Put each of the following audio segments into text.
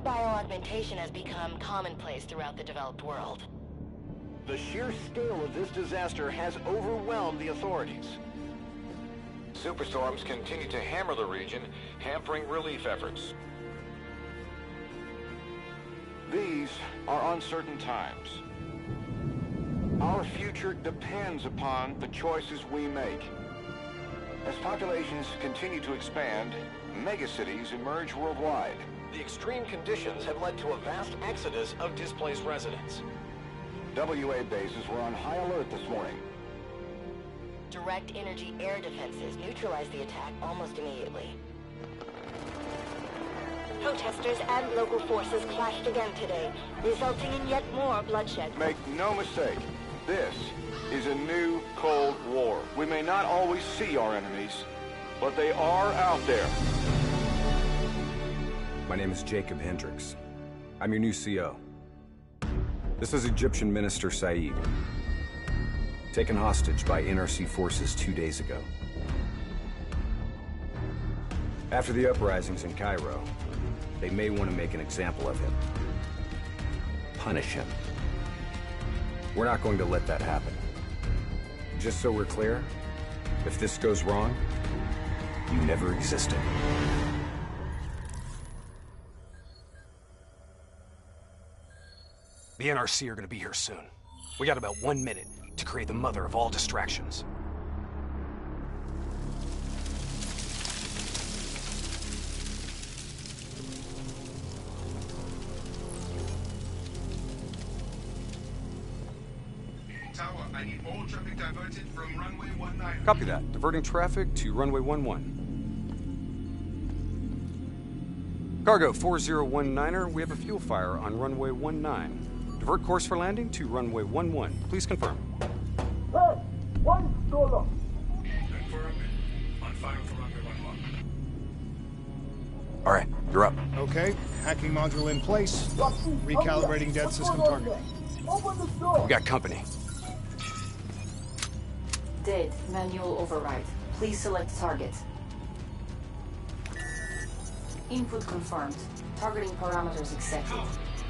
bioaugmentation has become commonplace throughout the developed world. The sheer scale of this disaster has overwhelmed the authorities. Superstorms continue to hammer the region, hampering relief efforts. These are uncertain times. Our future depends upon the choices we make. As populations continue to expand, megacities emerge worldwide. The extreme conditions have led to a vast exodus of displaced residents. WA bases were on high alert this morning. Direct energy air defenses neutralized the attack almost immediately. Protesters and local forces clashed again today, resulting in yet more bloodshed. Make no mistake, this is a new Cold War. We may not always see our enemies, but they are out there. My name is Jacob Hendricks. I'm your new CO. This is Egyptian Minister Said, taken hostage by NRC forces 2 days ago. After the uprisings in Cairo, they may want to make an example of him. Punish him. We're not going to let that happen. Just so we're clear, if this goes wrong, you never existed. The NRC are gonna be here soon. We got about 1 minute to create the mother of all distractions. Tower, I need all traffic diverted from runway 19. Copy that. Diverting traffic to runway 11. Cargo 4019er, we have a fuel fire on runway 19. Divert course for landing to runway 11. Please confirm. Hey! $1. Confirm. On fire for runway 11. All right, you're up. Okay, hacking module in place. Recalibrating dead system target. We got company. Dead. Manual override. Please select target. Input confirmed. Targeting parameters accepted.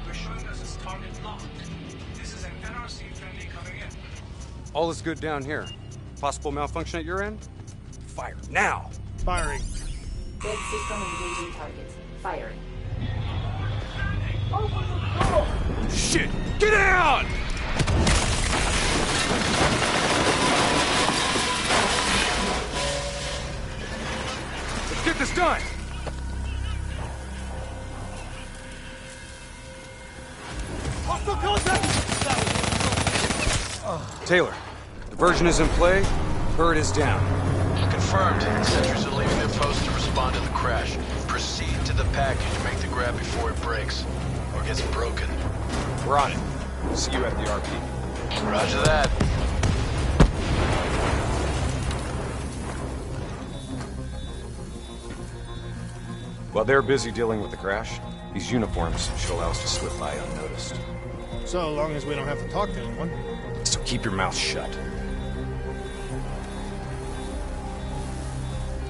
We're showing us as target locked. This is an NRC friendly coming in. All is good down here. Possible malfunction at your end? Fire now! Firing. Dead system engaging target. Firing. Shit! Get out! Let's get this done! Taylor, diversion is in play. Bird is down. Confirmed. Sentries are leaving their post to respond to the crash. Proceed to the package and make the grab before it breaks. Or gets broken. We're on it. See you at the RP. Roger that. While they're busy dealing with the crash, these uniforms should allow us to slip by unnoticed. So long as we don't have to talk to anyone. So keep your mouth shut.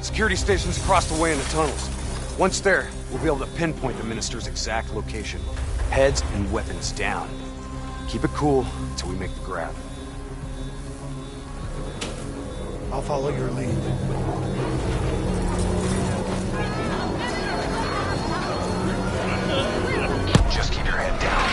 Security stations across the way in the tunnels. Once there, we'll be able to pinpoint the minister's exact location. Heads and weapons down. Keep it cool until we make the grab. I'll follow your lead. Just keep your head down.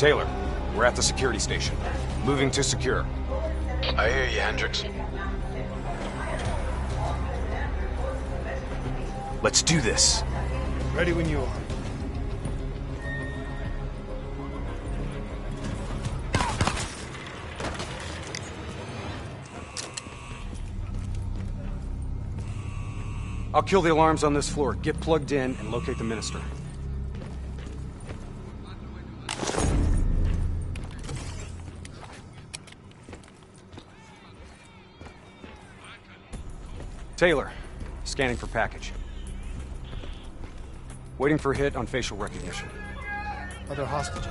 Taylor, we're at the security station. Moving to secure. I hear you, Hendricks. Let's do this. Ready when you are. I'll kill the alarms on this floor. Get plugged in and locate the minister. Taylor, scanning for package. Waiting for hit on facial recognition. Other hostages.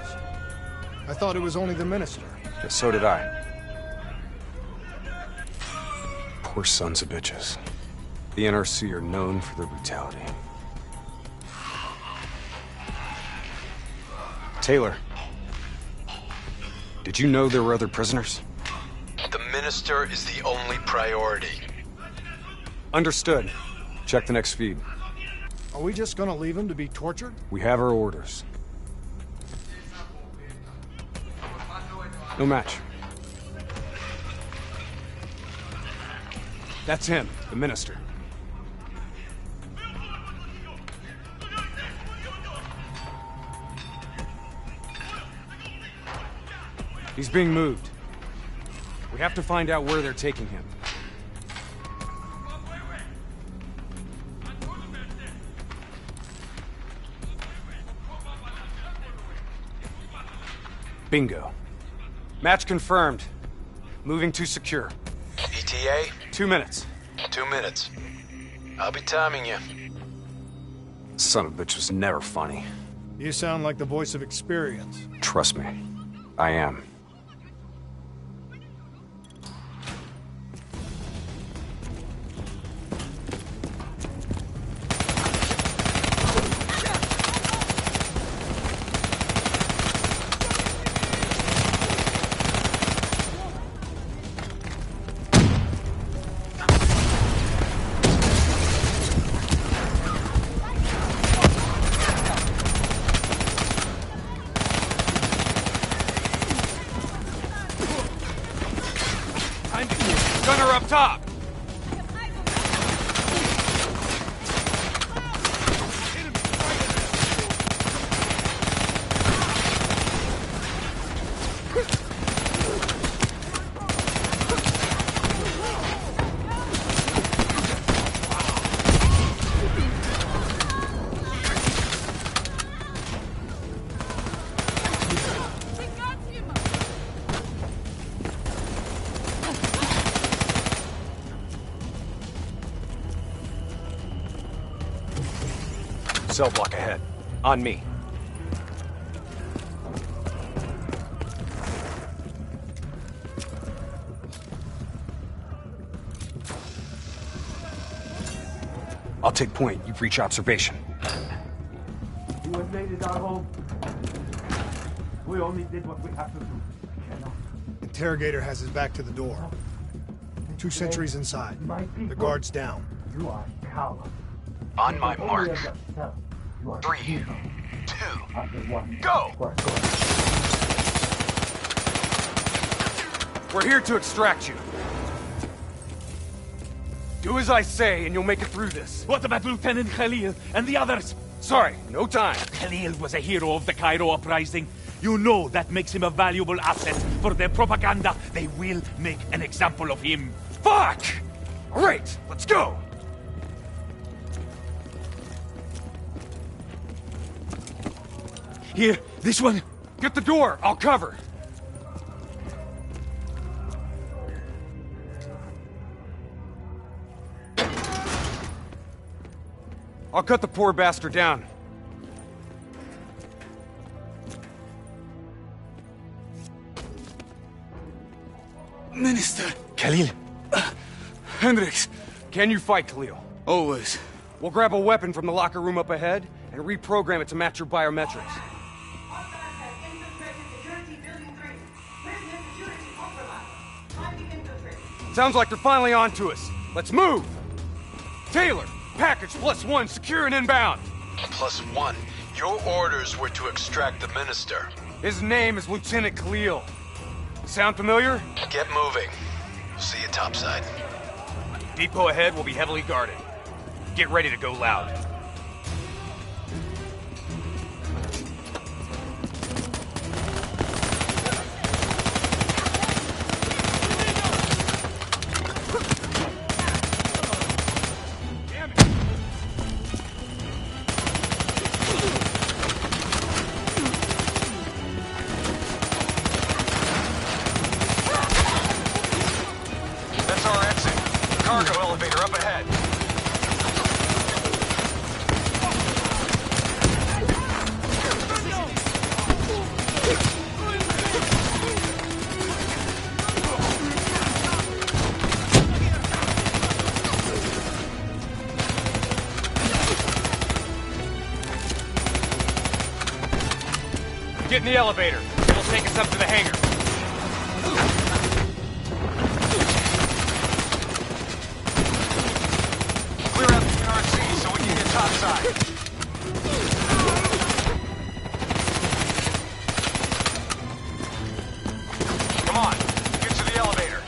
I thought it was only the minister. Yeah, so did I. Poor sons of bitches. The NRC are known for their brutality. Taylor, did you know there were other prisoners? The minister is the only priority. Understood. Check the next feed. Are we just gonna leave him to be tortured? We have our orders. No match. That's him, the minister. He's being moved. We have to find out where they're taking him. Bingo. Match confirmed. Moving to secure. ETA? 2 minutes. 2 minutes. I'll be timing you. Son of a bitch was never funny. You sound like the voice of experience. Trust me. I am. Gunner up top! Cell block ahead. On me. I'll take point. You breach observation. You invaded our home. We only did what we have to do. Interrogator has his back to the door. 2 sentries inside. The guard's down. You are a coward. On my mark. 3, 2, go! We're here to extract you. Do as I say, and you'll make it through this. What about Lieutenant Khalil and the others? Sorry, no time. Khalil was a hero of the Cairo uprising. You know that makes him a valuable asset for their propaganda. They will make an example of him. Fuck! All right, let's go. Here, this one. Get the door, I'll cover. I'll cut the poor bastard down. Minister. Khalil. Hendricks. Can you fight, Khalil? Always. We'll grab a weapon from the locker room up ahead and reprogram it to match your biometrics. Sounds like they're finally on to us. Let's move! Taylor, package +1, secure and inbound. +1. Your orders were to extract the minister. His name is Lieutenant Khalil. Sound familiar? Get moving. See you topside. Depot ahead will be heavily guarded. Get ready to go loud. That's our exit. Cargo elevator up ahead. Get in the elevator. It'll take us up to the hangar. Clear out the NRC so we can get topside. Come on, get to the elevator.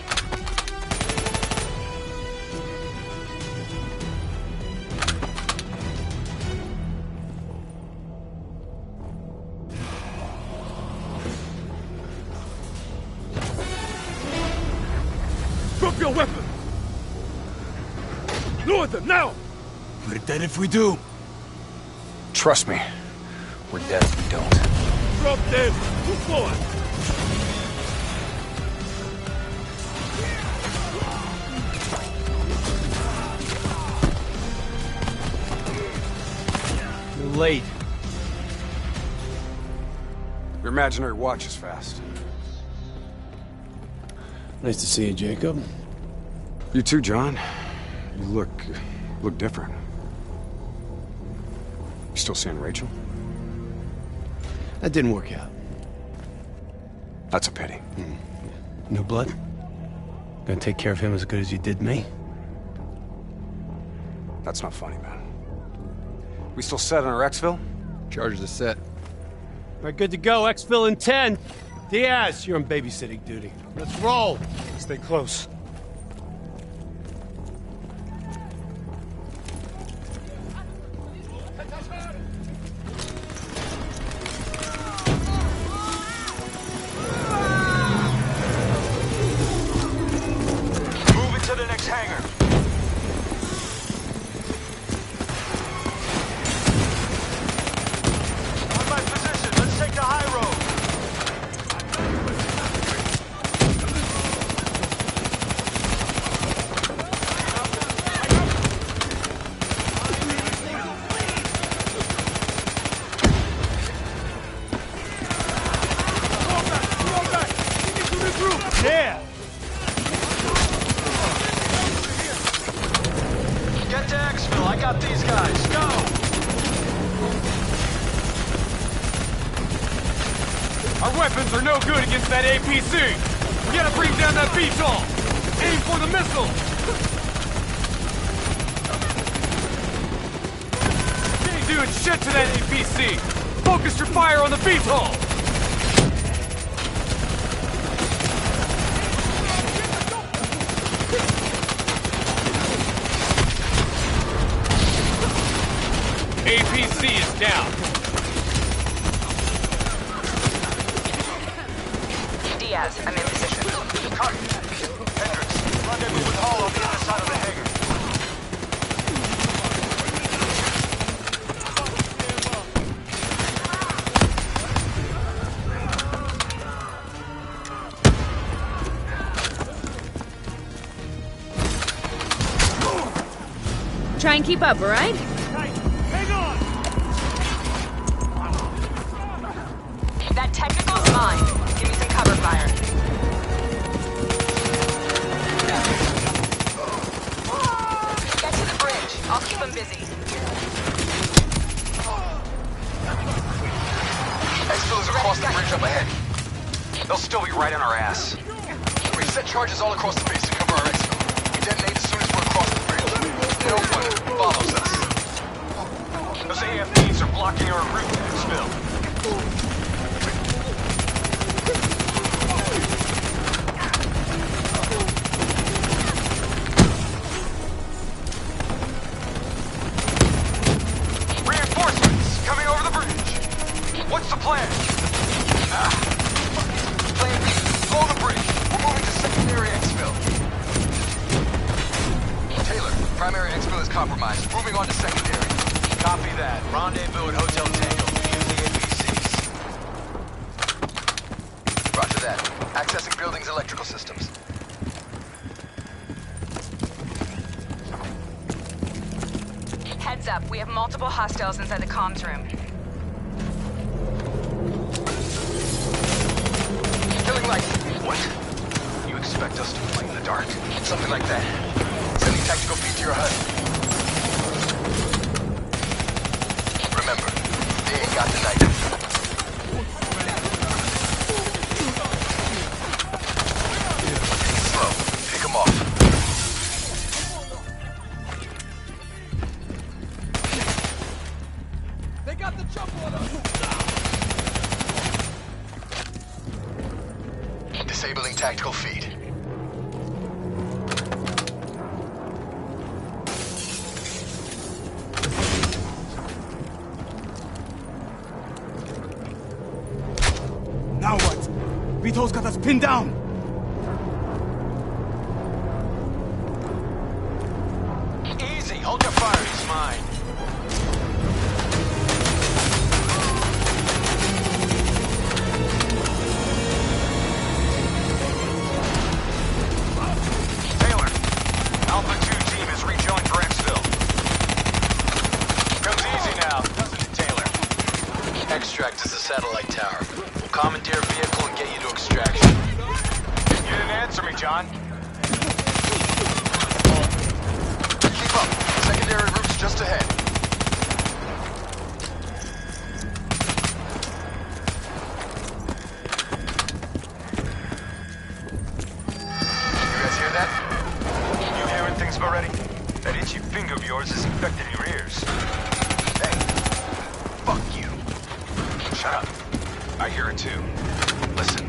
Drop your weapon! Lower them, now! We're dead if we do. Trust me, we're dead if we don't. Drop them! Move forward! You're late. Your imaginary watch is fast. Nice to see you, Jacob. You too, John. You look different. You still seeing Rachel? That didn't work out. That's a pity. New blood? Gonna take care of him as good as you did me? That's not funny, man. We still set on our exfil? Charges are set. All right, good to go. Exfil in 10. Diaz, you're on babysitting duty. Let's roll. Stay close. Move it to the next hangar. On my position, let's take the high road. Yeah! Get to Exfil, I got these guys. Go! Our weapons are no good against that APC! We gotta bring down that VTOL! Aim for the missile! You ain't doing shit to that APC! Focus your fire on the VTOL! APC is down. Diaz, I'm in position. Cut! Hendricks, rendezvous with Hall on the other side of the hangar. Try and keep up, all right? That technical's mine. Give me some cover fire. Get to the bridge. I'll keep them busy. Exfil is across the bridge up ahead. They'll still be right on our ass. We've set charges all across the base to cover our exfil. We detonate as soon as we're across the bridge. No one follows us. Those AFPs are blocking our route to exfil. Primary exfil is compromised. Moving on to secondary. Copy that. Rendezvous at Hotel Tango. Use the APCs. Roger that. Accessing building's electrical systems. Heads up, we have multiple hostiles inside the comms room. Killing light. What? You expect us to play in the dark? Something like that. Sending tactical feed to your HUD. Remember, they ain't got the night. Slow. Pick 'em off. They got the jump on us! Disabling tactical feed. Now what? Vito's got us pinned down! Easy, hold your fire, he's mine. Taylor, Alpha 2 team has rejoined Drexville. Goes easy now, doesn't it, Taylor? Extract is the satellite tower. We'll commandeer a vehicle and get you to extraction. You didn't answer me, John. Keep up. Secondary route's just ahead. You guys hear that? You hearing things already? That itchy finger of yours is infecting your ears. Hey, fuck you. Shut up. I hear it too. Listen.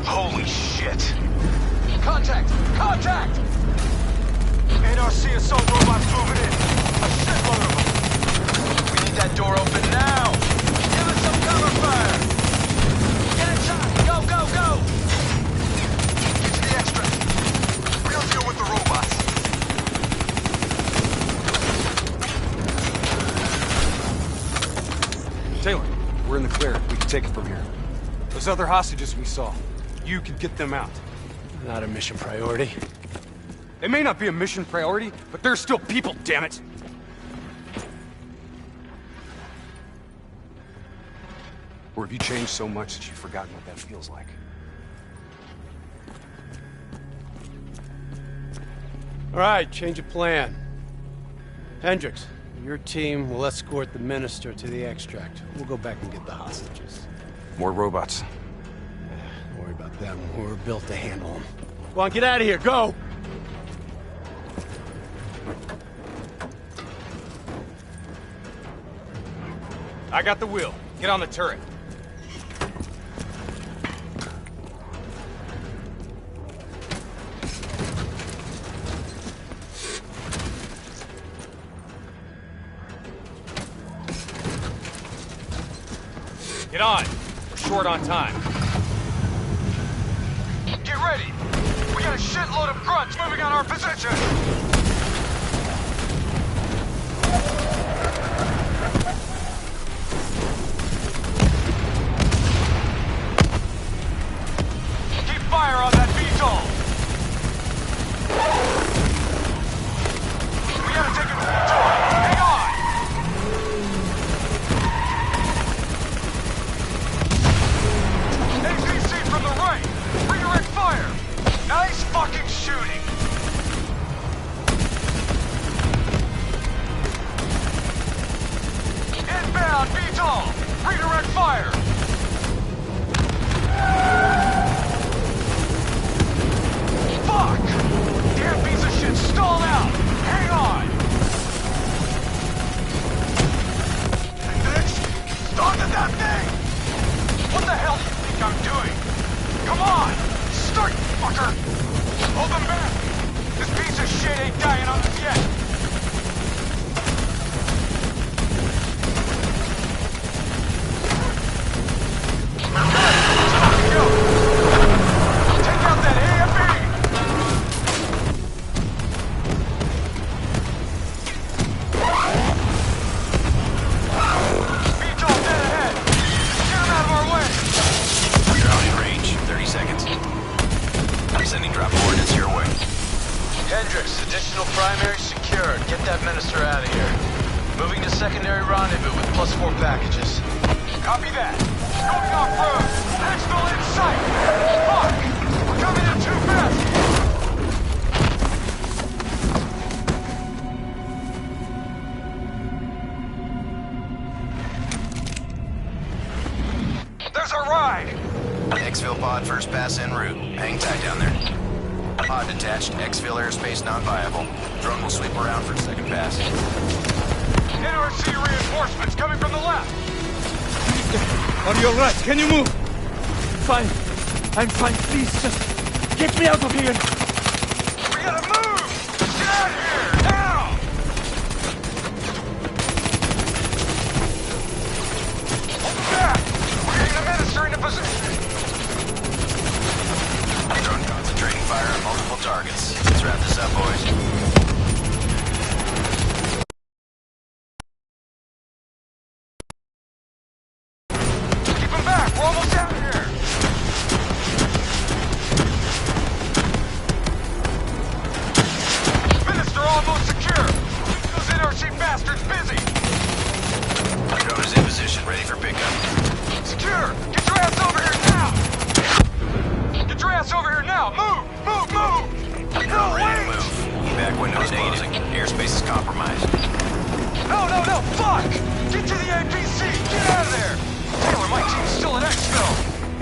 Holy shit. Contact! Contact! NRC assault robots moving in. A shitload of them. We need that door open now. Give us some cover fire. Get inside. Go, go, go. Get to the extra. We'll deal with the robots. Taylor, we're in the clear. We can take it from here. Those other hostages we saw, you can get them out. Not a mission priority. It may not be a mission priority, but they're still people, damn it! Or have you changed so much that you've forgotten what that feels like? All right, change of plan. Hendricks, your team will escort the minister to the extract. We'll go back and get the hostages. More robots. Don't worry about them. We're built to handle them. Go on, get out of here. Go! I got the wheel. Get on the turret. Get on. We're short on time. Get ready. We got a shitload of grunts moving on our position. Keep fire on that VTOL. We gotta take it to the door. Hang on. APC from the right. Redirect fire. Nice fucking shooting. Inbound VTOL. Redirect fire. Fuck! Damn piece of shit stalled out! Hang on! Bitch! Started that thing! What the hell do you think I'm doing? Come on! Start, fucker! Hold them back! This piece of shit ain't dying on us yet! that minister out of here. Moving to secondary rendezvous with +4 packages. Copy that. Going off-road. Exfil in sight. Fuck! We're coming in too fast. There's our ride. Exfil pod first pass en route. Hang tight down there. Pod detached. Exfil airspace not viable. Drone will sweep around for second pass. NRC reinforcements coming from the left. Are you alright? Can you move? Fine. I'm fine. Please, just get me out of here. We gotta move! Get out of here! Now! Hold back! We're getting the minister into position. Drone concentrating fire on multiple targets. Let's wrap this up, boys. We're almost out here! Minister almost secure! Those NRC bastards busy! Drone is in position, ready for pickup. Secure! Get your ass over here now! Get your ass over here now! Move! Move! Move! Drone ready to move. Evac windows closing. Airspace is compromised. No! Fuck! Get to the APC! Get out of there! Taylor, my team's still at Exfil!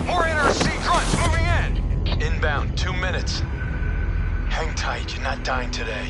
More NRC grunts moving in! Inbound, 2 minutes. Hang tight, you're not dying today.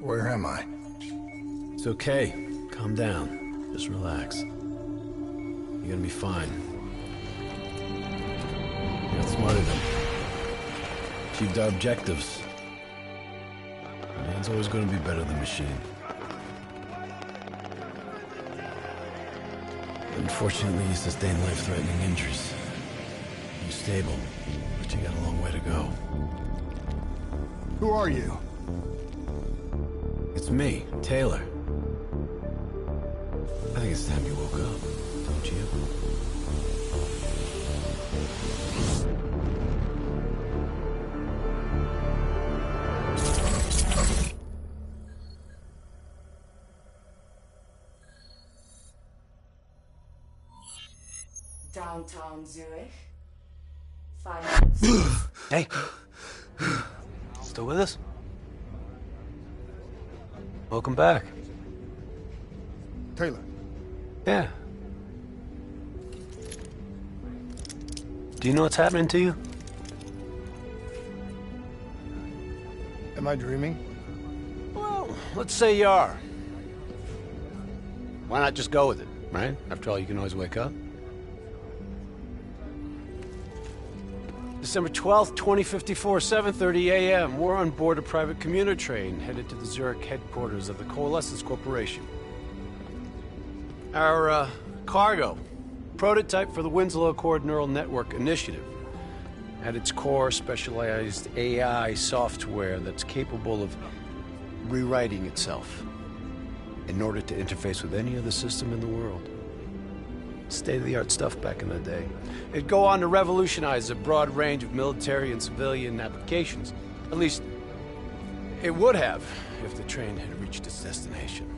Where am I? It's okay. Calm down. Just relax. You're gonna be fine. You got smarter than me. Achieved our objectives. Man's always gonna be better than machine. Unfortunately, you sustained life-threatening injuries. You're stable, but you got a long way to go. Who are you? It's me, Taylor. I think it's time you woke up, don't you? Downtown Zurich. 5 minutes. Hey! Still with us? Welcome back. Taylor. Yeah. Do you know what's happening to you? Am I dreaming? Well, let's say you are. Why not just go with it, right? After all, you can always wake up. December 12th, 2054, 7:30 a.m. We're on board a private commuter train headed to the Zurich headquarters of the Coalescence Corporation. Our cargo, prototype for the Winslow Accord Neural Network Initiative. At its core, specialized AI software that's capable of rewriting itself in order to interface with any other system in the world. State-of-the-art stuff back in the day. It'd go on to revolutionize a broad range of military and civilian applications. At least, it would have if the train had reached its destination.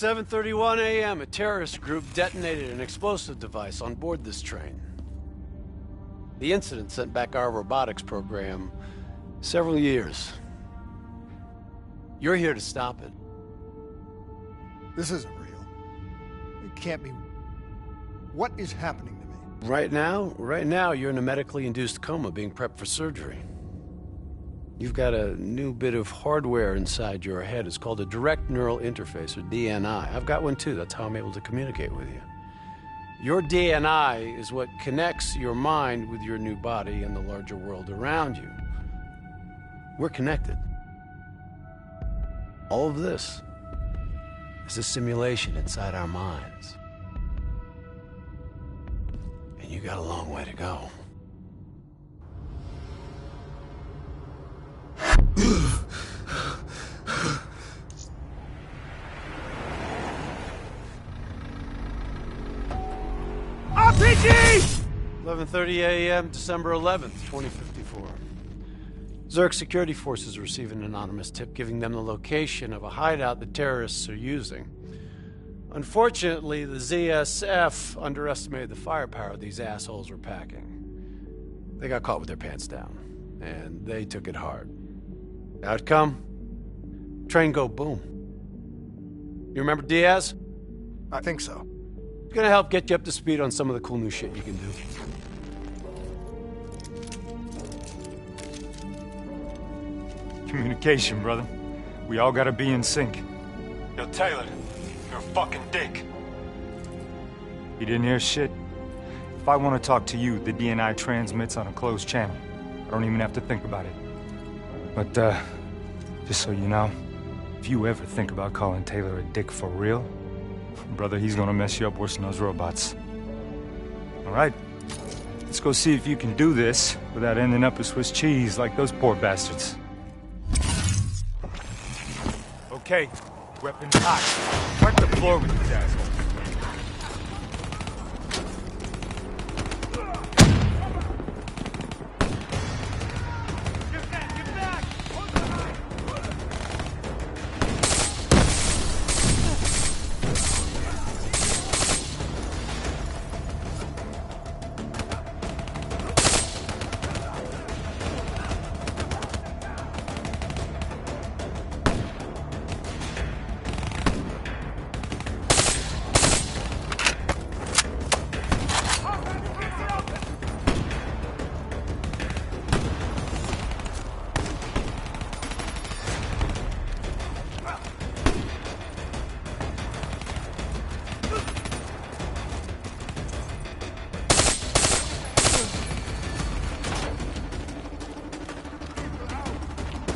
7:31 a.m., a terrorist group detonated an explosive device on board this train. The incident sent back our robotics program several years. You're here to stop it. This isn't real. It can't be. What is happening to me? Right now, you're in a medically induced coma being prepped for surgery. You've got a new bit of hardware inside your head. It's called a direct neural interface, or DNI. I've got one too. That's how I'm able to communicate with you. Your DNI is what connects your mind with your new body and the larger world around you. We're connected. All of this is a simulation inside our minds. And you got a long way to go. RPG! 11:30 a.m., December 11th, 2054. Zerg security forces receive an anonymous tip giving them the location of a hideout the terrorists are using. Unfortunately, the ZSF underestimated the firepower these assholes were packing. They got caught with their pants down, and they took it hard. Outcome? Train go boom. You remember Diaz? I think so. It's gonna help get you up to speed on some of the cool new shit you can do. Communication, brother. We all gotta be in sync. Yo, Taylor, you're a fucking dick. You didn't hear shit? If I want to talk to you, the DNI transmits on a closed channel. I don't even have to think about it. But, just so you know, if you ever think about calling Taylor a dick for real, brother, he's gonna mess you up worse than those robots. All right, let's go see if you can do this without ending up a Swiss cheese like those poor bastards. Okay, weapons hot. Wipe the floor with these assholes.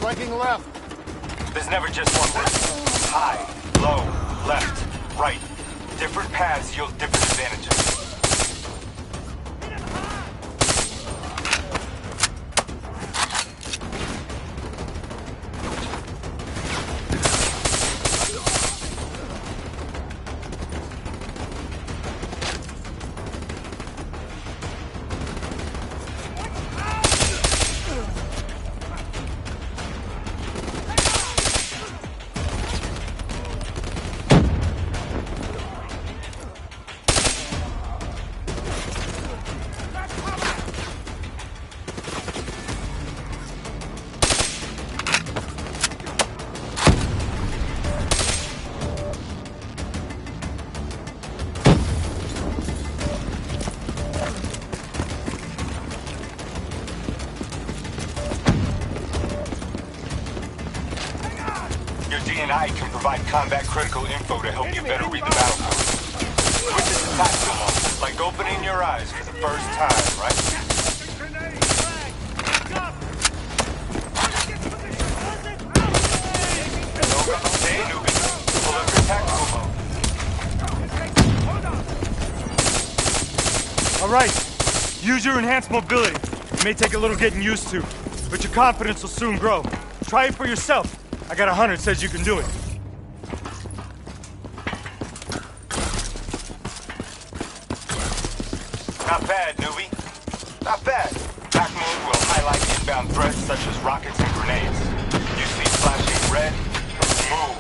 Flanking left. There's never just one way. High, low, left, right. Different paths yield different advantages. DNI can provide combat-critical info to help you better read the battlefield. Which is a tactical mode, like opening your eyes for the first time, right? Stay, newbie. Pull up your tactical mode. All right. Use your enhanced mobility. It may take a little getting used to, but your confidence will soon grow. Try it for yourself. I got a hunter that says you can do it. Not bad, newbie. Not bad. Back mode will highlight inbound threats such as rockets and grenades. You see flashing red? Move.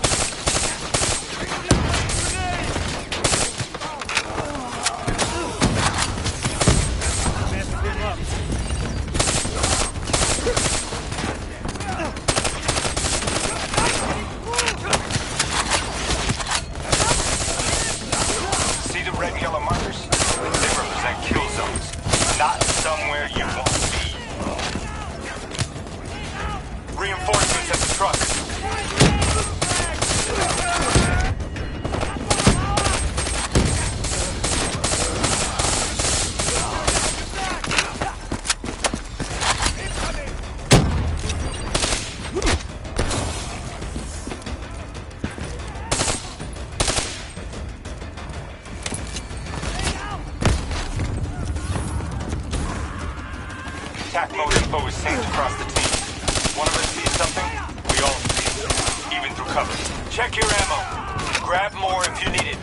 Check your ammo. Grab more if you need it.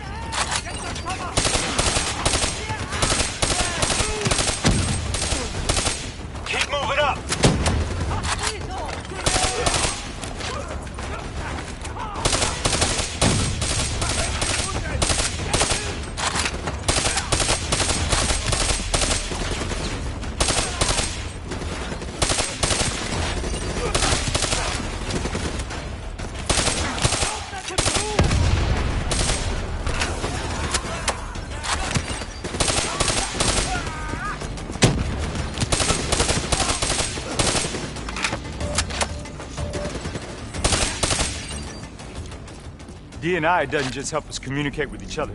Keep moving up. DNI doesn't just help us communicate with each other.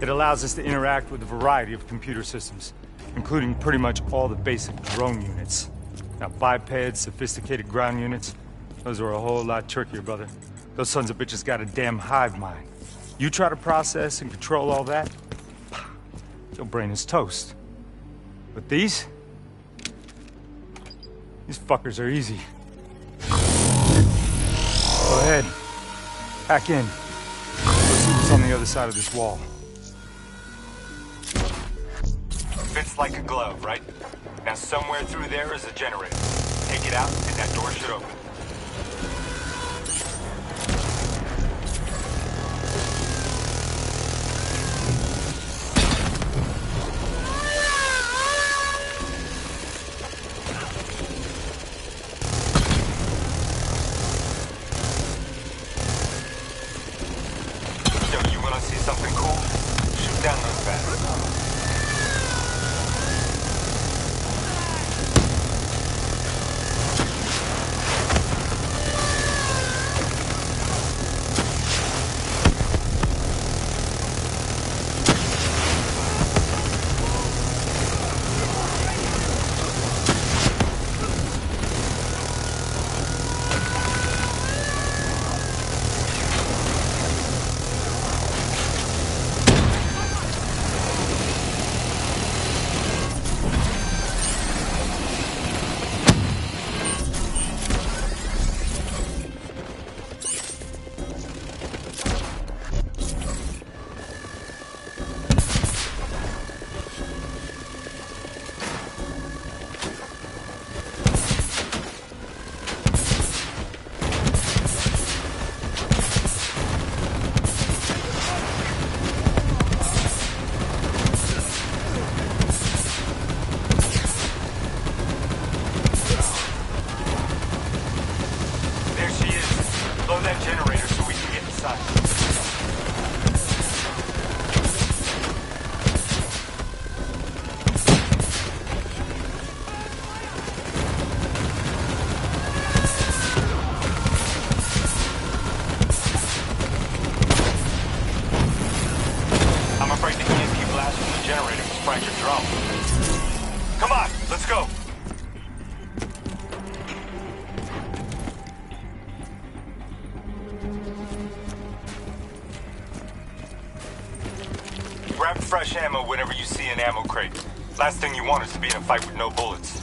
It allows us to interact with a variety of computer systems, including pretty much all the basic drone units. Now, bipeds, sophisticated ground units, those are a whole lot trickier, brother. Those sons of bitches got a damn hive mind. You try to process and control all that, your brain is toast. But these fuckers are easy. Go ahead. Back in. Let's see what's on the other side of this wall. Fits like a glove, right? Now somewhere through there is a generator. Take it out and that door should open. Something cool? Shoot down those bats. Come on, let's go. Grab fresh ammo whenever you see an ammo crate. Last thing you want is to be in a fight with no bullets.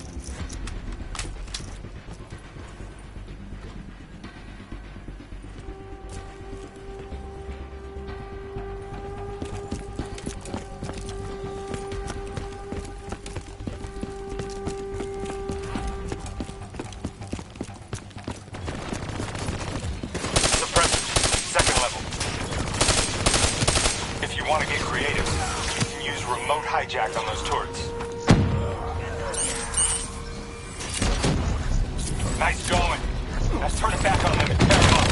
Want to get creative, you can use remote hijack on those turrets. Nice going. Let's turn it back on them and tear them up.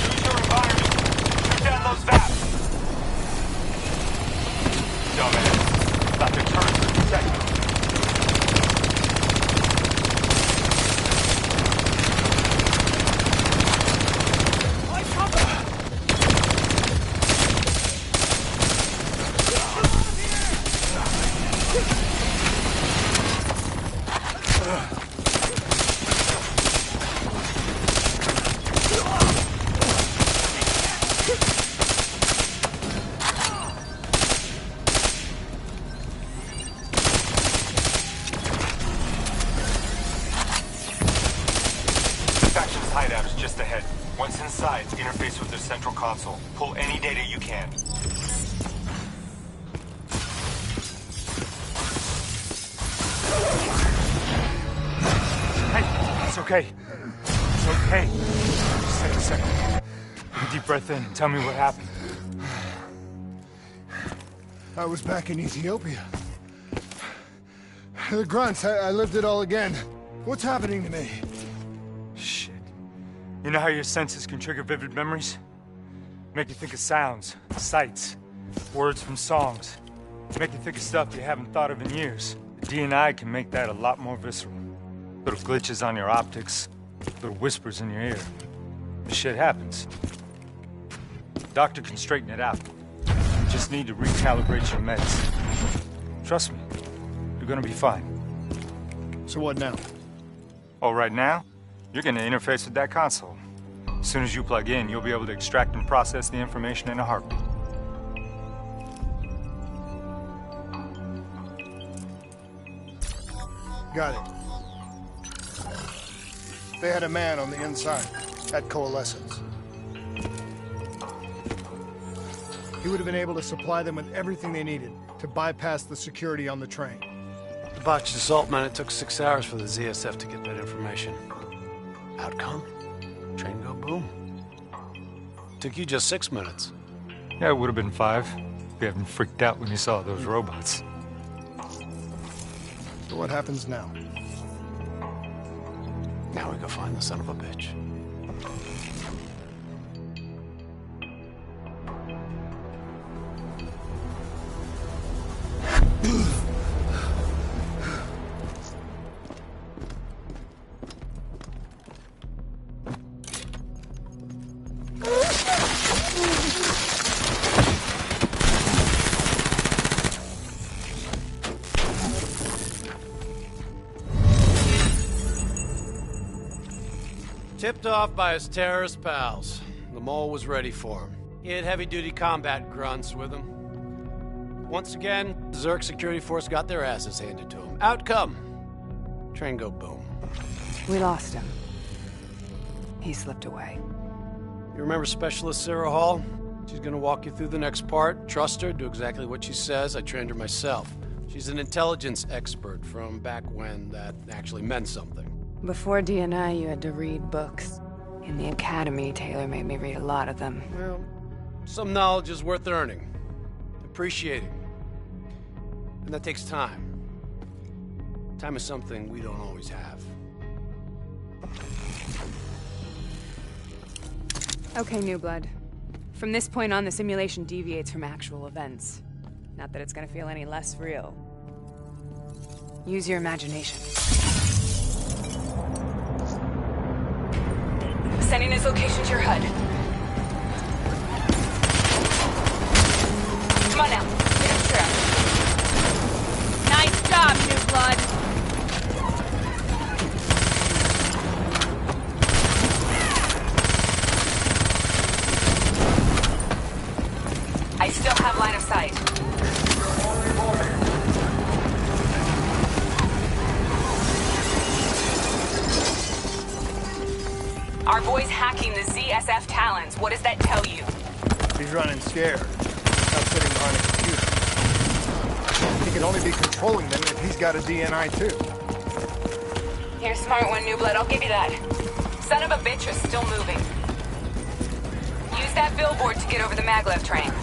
Use your environment. Shoot down those vaps. Dumbass. Thought the turrets were protected. hideout is just ahead. Once inside, interface with their central console. Pull any data you can. Hey, it's okay. It's okay. Just take a second. Take a deep breath in and tell me what happened. I was back in Ethiopia. The grunts, I lived it all again. What's happening to me? Shit. You know how your senses can trigger vivid memories? Make you think of sounds, sights, words from songs. Make you think of stuff you haven't thought of in years. The DNI can make that a lot more visceral. Little glitches on your optics, little whispers in your ear. This shit happens. Doctor can straighten it out. You just need to recalibrate your meds. Trust me, you're gonna be fine. So what now? Oh, right now, you're gonna interface with that console. As soon as you plug in, you'll be able to extract and process the information in a heartbeat. Got it. They had a man on the inside at Coalescence. He would have been able to supply them with everything they needed to bypass the security on the train. The botched assault, man, it took 6 hours for the ZSF to get that information. Outcome? Train go boom. Took you just 6 minutes. Yeah, it would have been 5. If you hadn't freaked out when you saw those robots. So what happens now? Now we go find the son of a bitch. Tipped off by his terrorist pals, the mole was ready for him. He had heavy-duty combat grunts with him. Once again, the Zerg security force got their asses handed to him. Outcome: train go boom. We lost him. He slipped away. You remember Specialist Sarah Hall? She's gonna walk you through the next part. Trust her, do exactly what she says. I trained her myself. She's an intelligence expert from back when that actually meant something. Before DNI, you had to read books. In the academy, Taylor made me read a lot of them. Well, some knowledge is worth earning, appreciating. And that takes time. Time is something we don't always have. Okay, New Blood. From this point on, the simulation deviates from actual events. Not that it's gonna feel any less real. Use your imagination. Sending his location to your HUD. Come on now. Get him trapped. Nice job, New Blood. I still have line of sight. Our boy's hacking the ZSF Talons. What does that tell you? He's running scared. Not sitting behind a computer. He can only be controlling them if he's got a DNI too. You're a smart one, New Blood. I'll give you that. Son of a bitch is still moving. Use that billboard to get over the maglev train.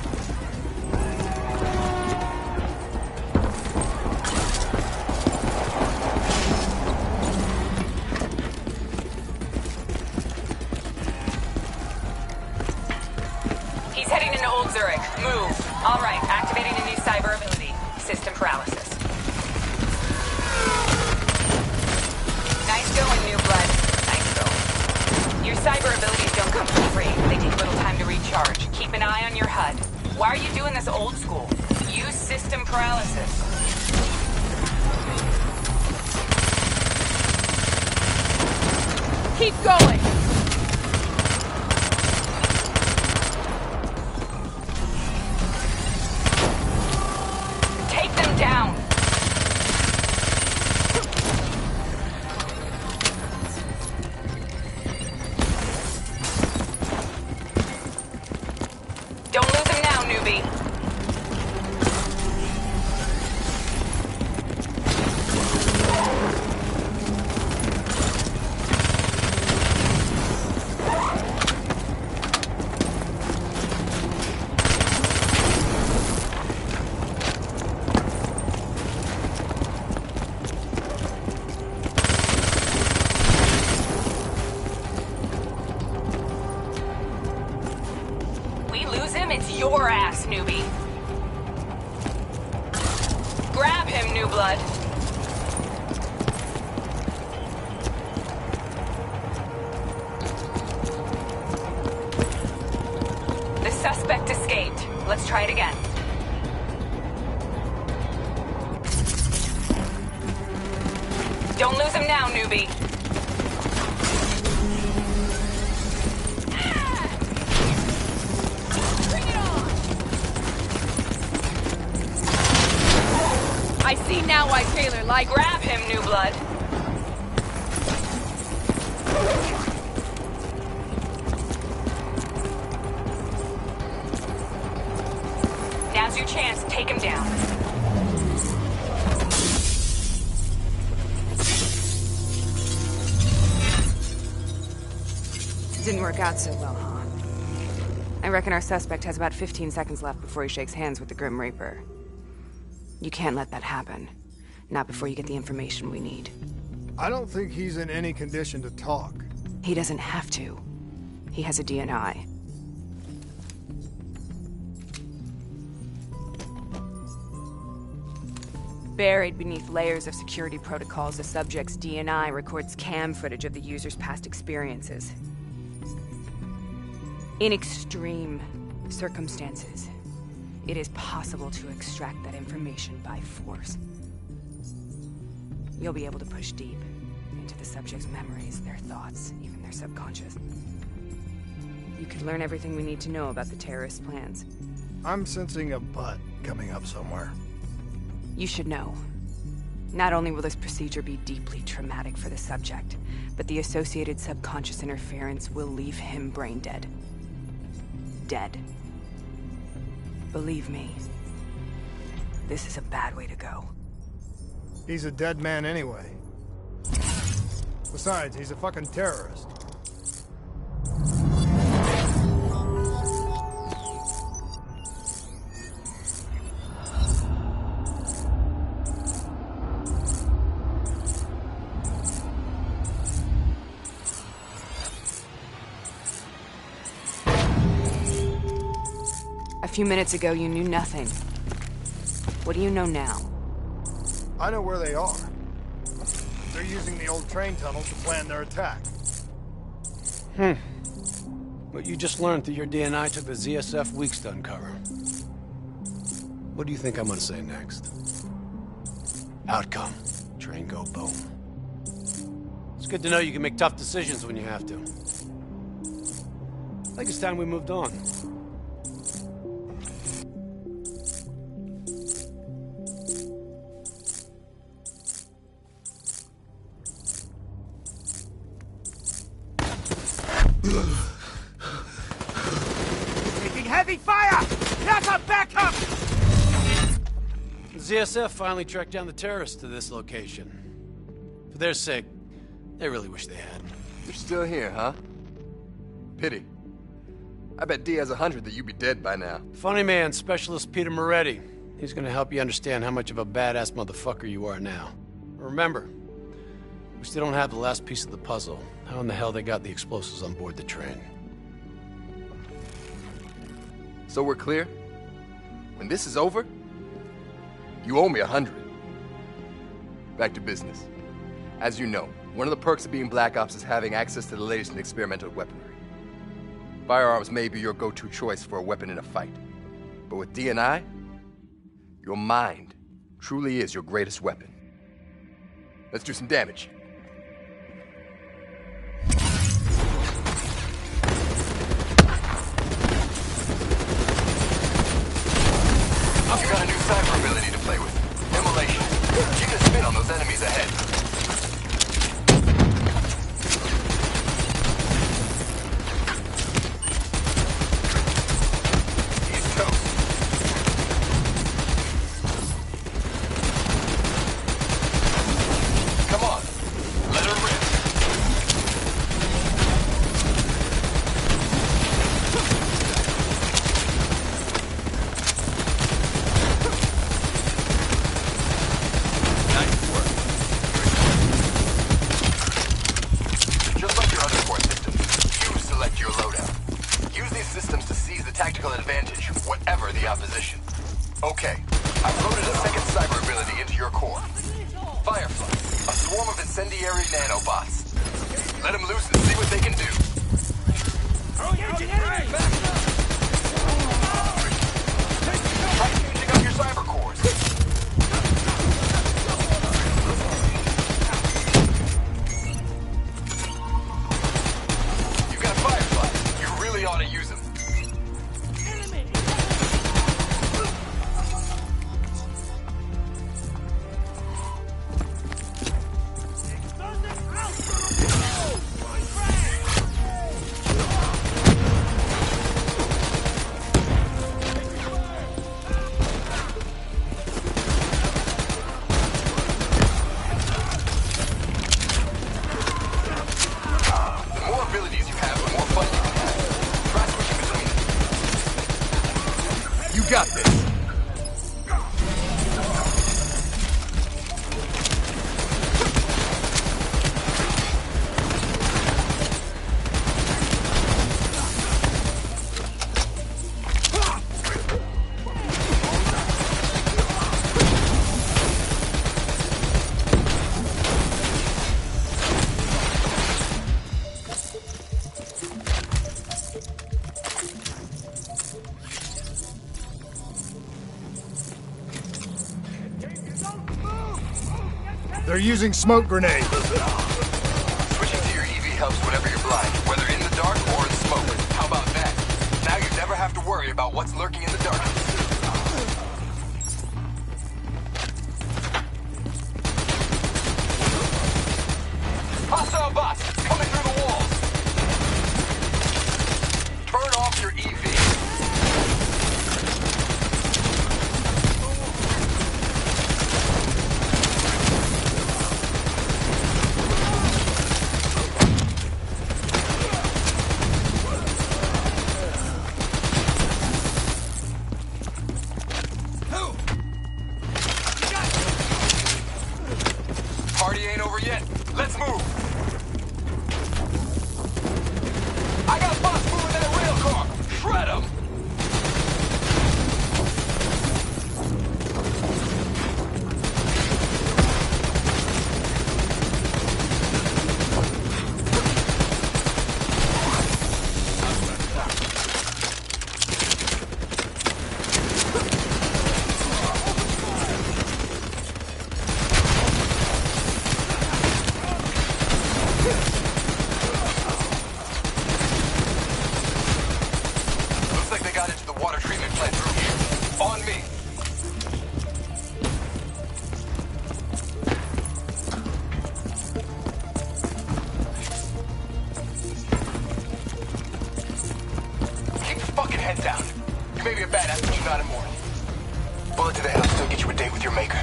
He's heading into Old Zurich. Move. All right, activating a new cyber ability. System paralysis. Nice going, New Blood. Nice going. Your cyber abilities don't come for free. They take a little time to recharge. Keep an eye on your HUD. Why are you doing this old school? Use system paralysis. Keep going! Take them down! newbie. Grab him, New Blood. The suspect escaped. Let's try it again. Don't lose him now, newbie. I see now why Taylor liked. Grab him, New Blood. Now's your chance. Take him down. Didn't work out so well, huh? I reckon our suspect has about 15 seconds left before he shakes hands with the Grim Reaper. You can't let that happen. Not before you get the information we need. I don't think he's in any condition to talk. He doesn't have to. He has a DNI. Buried beneath layers of security protocols, the subject's DNI records cam footage of the user's past experiences. In extreme circumstances, it is possible to extract that information by force. You'll be able to push deep into the subject's memories, their thoughts, even their subconscious. You could learn everything we need to know about the terrorist plans. I'm sensing a butt coming up somewhere. You should know. Not only will this procedure be deeply traumatic for the subject, but the associated subconscious interference will leave him brain dead. Dead. Believe me, this is a bad way to go. He's a dead man anyway. Besides, he's a fucking terrorist. A few minutes ago, you knew nothing. What do you know now? I know where they are. They're using the old train tunnel to plan their attack. What you just learned that your DNI took the ZSF weeks to uncover. What do you think I'm gonna say next? Outcome. Train go boom. It's good to know you can make tough decisions when you have to. I think it's time we moved on. Taking heavy fire! Back up! The ZSF finally tracked down the terrorists to this location. For their sake, they really wish they had. You're still here, huh? Pity. I bet D has 100 that you'd be dead by now. Funny man, Specialist Peter Moretti. He's gonna help you understand how much of a badass motherfucker you are now. Remember, we still don't have the last piece of the puzzle. How in the hell they got the explosives on board the train? So we're clear? When this is over, you owe me 100. Back to business. As you know, one of the perks of being Black Ops is having access to the latest in experimental weaponry. Firearms may be your go-to choice for a weapon in a fight. But with DNI, your mind truly is your greatest weapon. Let's do some damage. I've got a new cyber ability to play with. Immolation. Keep the spin on those enemies ahead. He's toast. Come on. Let her rip. Nice work. You're Firefly, a swarm of incendiary nanobots. Let them loose and see what they can do. Try changing up your cyber cores. You've got Firefly. You really ought to use them. Got this. They're using smoke grenades. Switching to your EV helps whenever you're blind, whether in the dark or in smoke. How about that? Now you never have to worry about what's lurking in the darkness. Hostile bots coming through the walls. Turn off your EV. Party ain't over yet. Let's move. I got bots moving in a rail car. Shred them. Looks like they got into the water treatment plant through here. On me. Keep your fucking head down. You may be a badass, but you're not immortal. Bullet to the head will still get you a date with your maker.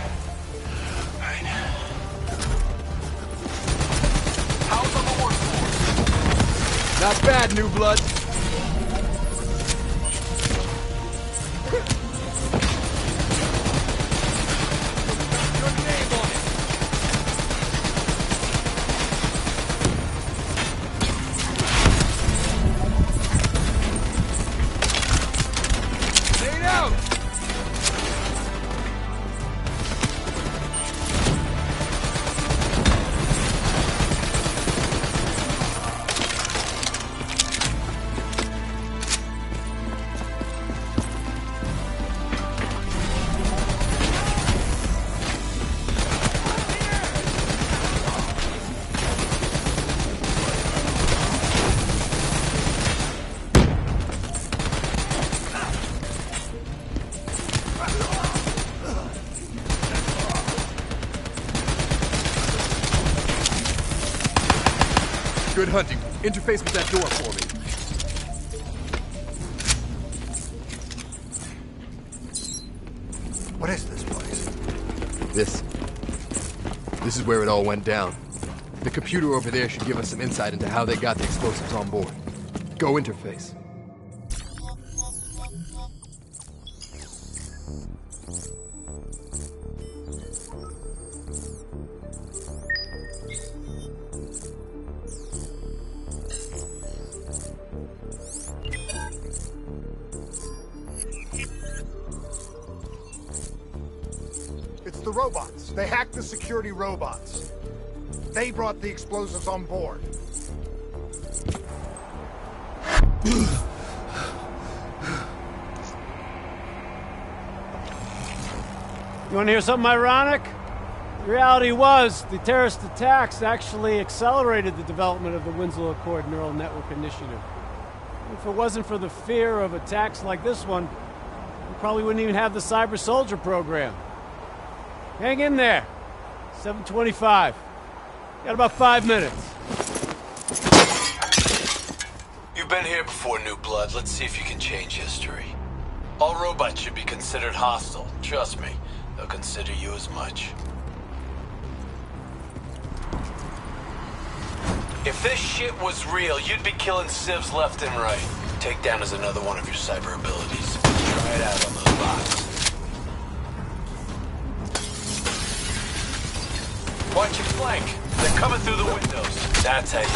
Alright. How's on the workforce? Not bad, new blood. Stay out! Good hunting. Interface with that door for me. What is this place? This is where it all went down. The computer over there should give us some insight into how they got the explosives on board. Go interface. It's the robots. They hacked the security robots. They brought the explosives on board. You want to hear something ironic? The reality was, the terrorist attacks actually accelerated the development of the Winslow Accord Neural Network Initiative. If it wasn't for the fear of attacks like this one, we probably wouldn't even have the Cyber Soldier program. Hang in there. 7:25. Got about 5 minutes. You've been here before, New Blood. Let's see if you can change history. All robots should be considered hostile. Trust me, they'll consider you as much. If this shit was real, you'd be killing civs left and right. Takedown is another one of your cyber abilities. Try it out on those bots. Watch your flank. They're coming through the windows. That's how you...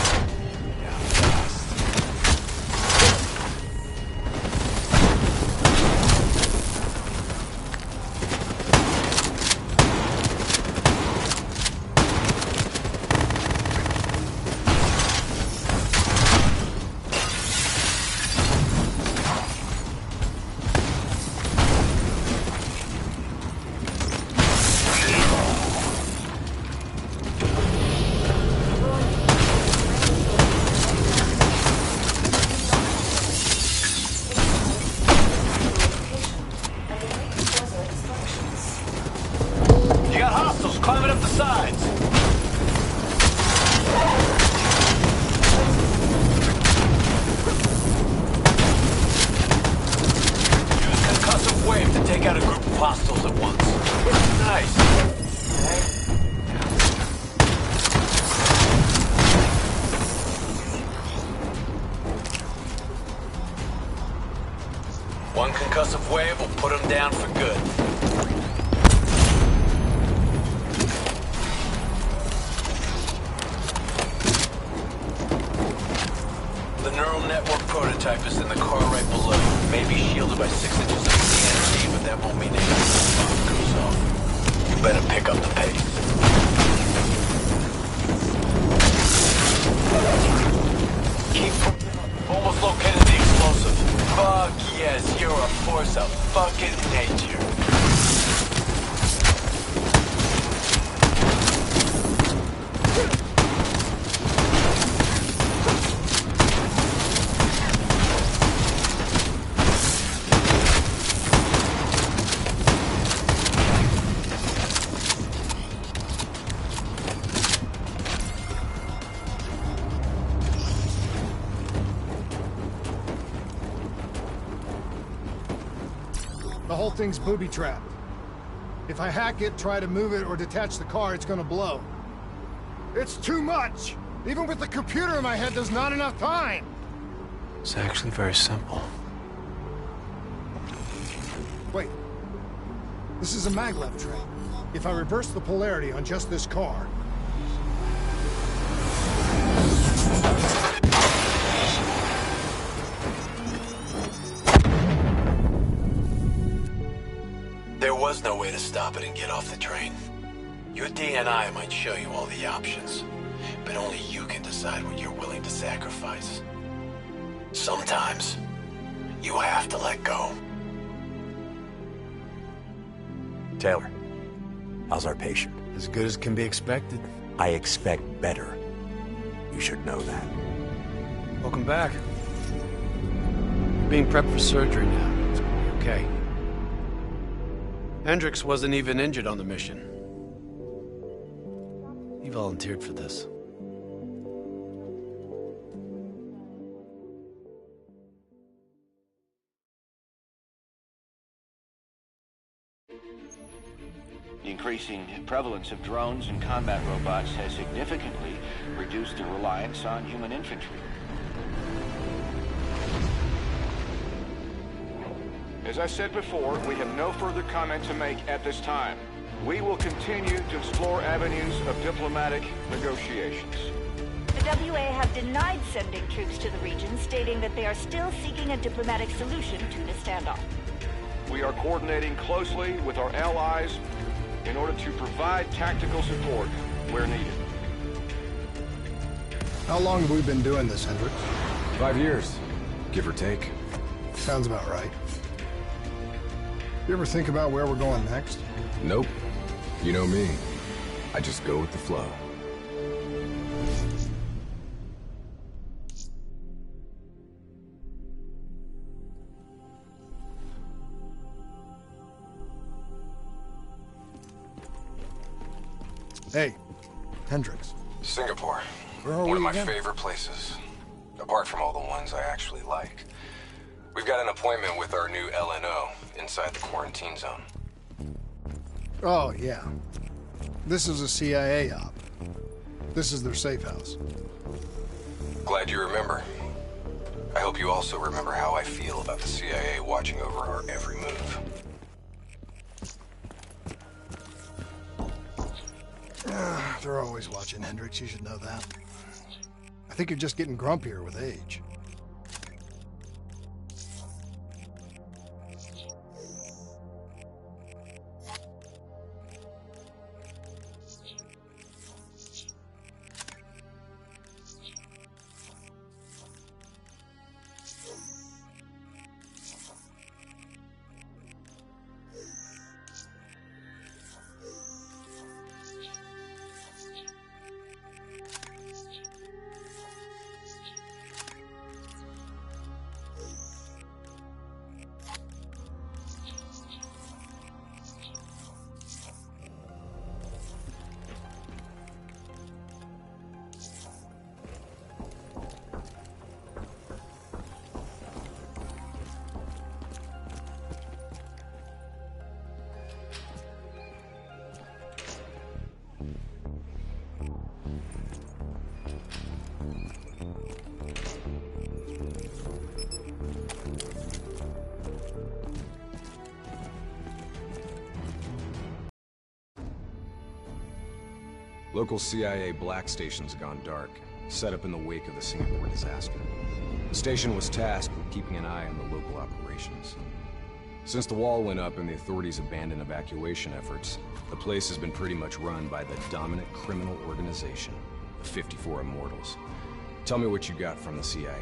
One concussive wave will put them down for good. The neural network prototype is in the car right below. Maybe shielded by 6 inches of TNT, but that won't mean anything when the bomb goes off. You better pick up the pace. Keep almost located the explosive. Fuck yes, you're a force of fucking nature. The whole thing's booby-trapped. If I hack it, try to move it, or detach the car, it's gonna blow. It's too much! Even with the computer in my head, there's not enough time! It's actually very simple. Wait. This is a maglev tray. If I reverse the polarity on just this car... There was no way to stop it and get off the train. Your DNI might show you all the options, but only you can decide what you're willing to sacrifice. Sometimes, you have to let go. Taylor, how's our patient? As good as can be expected. I expect better. You should know that. Welcome back. You're being prepped for surgery now. It's gonna be okay. Hendricks wasn't even injured on the mission. He volunteered for this. The increasing prevalence of drones and combat robots has significantly reduced the reliance on human infantry. As I said before, we have no further comment to make at this time. We will continue to explore avenues of diplomatic negotiations. The WA have denied sending troops to the region, stating that they are still seeking a diplomatic solution to the standoff. We are coordinating closely with our allies in order to provide tactical support where needed. How long have we been doing this, Hendricks? 5 years, give or take. Sounds about right. You ever think about where we're going next? Nope. You know me. I just go with the flow. Hey, Hendricks. Singapore. Where are One we of my again? favorite places. Apart from all the ones I actually like. We've got an appointment with our new LNO inside the quarantine zone. Oh, yeah. This is a CIA op. This is their safe house. Glad you remember. I hope you also remember how I feel about the CIA watching over our every move. They're always watching, Hendricks. You should know that. I think you're just getting grumpier with age. Local CIA black station's gone dark, set up in the wake of the Singapore disaster. The station was tasked with keeping an eye on the local operations. Since the wall went up and the authorities abandoned evacuation efforts, the place has been pretty much run by the dominant criminal organization, the 54 Immortals. Tell me what you got from the CIA.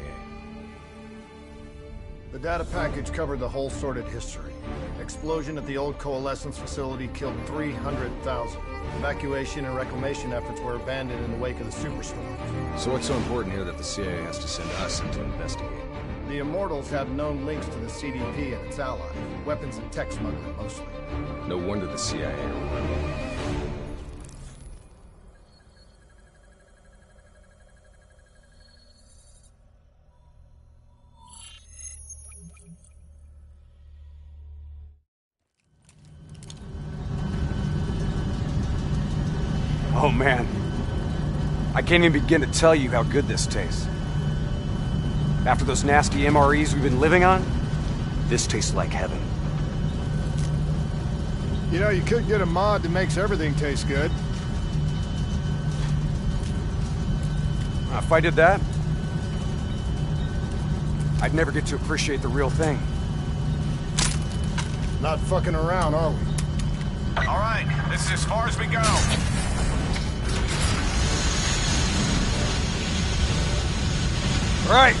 The data package covered the whole sordid history. Explosion at the old Coalescence facility killed 300,000. Evacuation and reclamation efforts were abandoned in the wake of the superstorms. So what's so important here that the CIA has to send us in to investigate? The Immortals have known links to the CDP and its allies. Weapons and tech smuggling, mostly. No wonder the CIA are Oh man, I can't even begin to tell you how good this tastes. After those nasty MREs we've been living on, this tastes like heaven. You know, you could get a mod that makes everything taste good. If I did that, I'd never get to appreciate the real thing. Not fucking around, are we? All right, this is as far as we go. All right,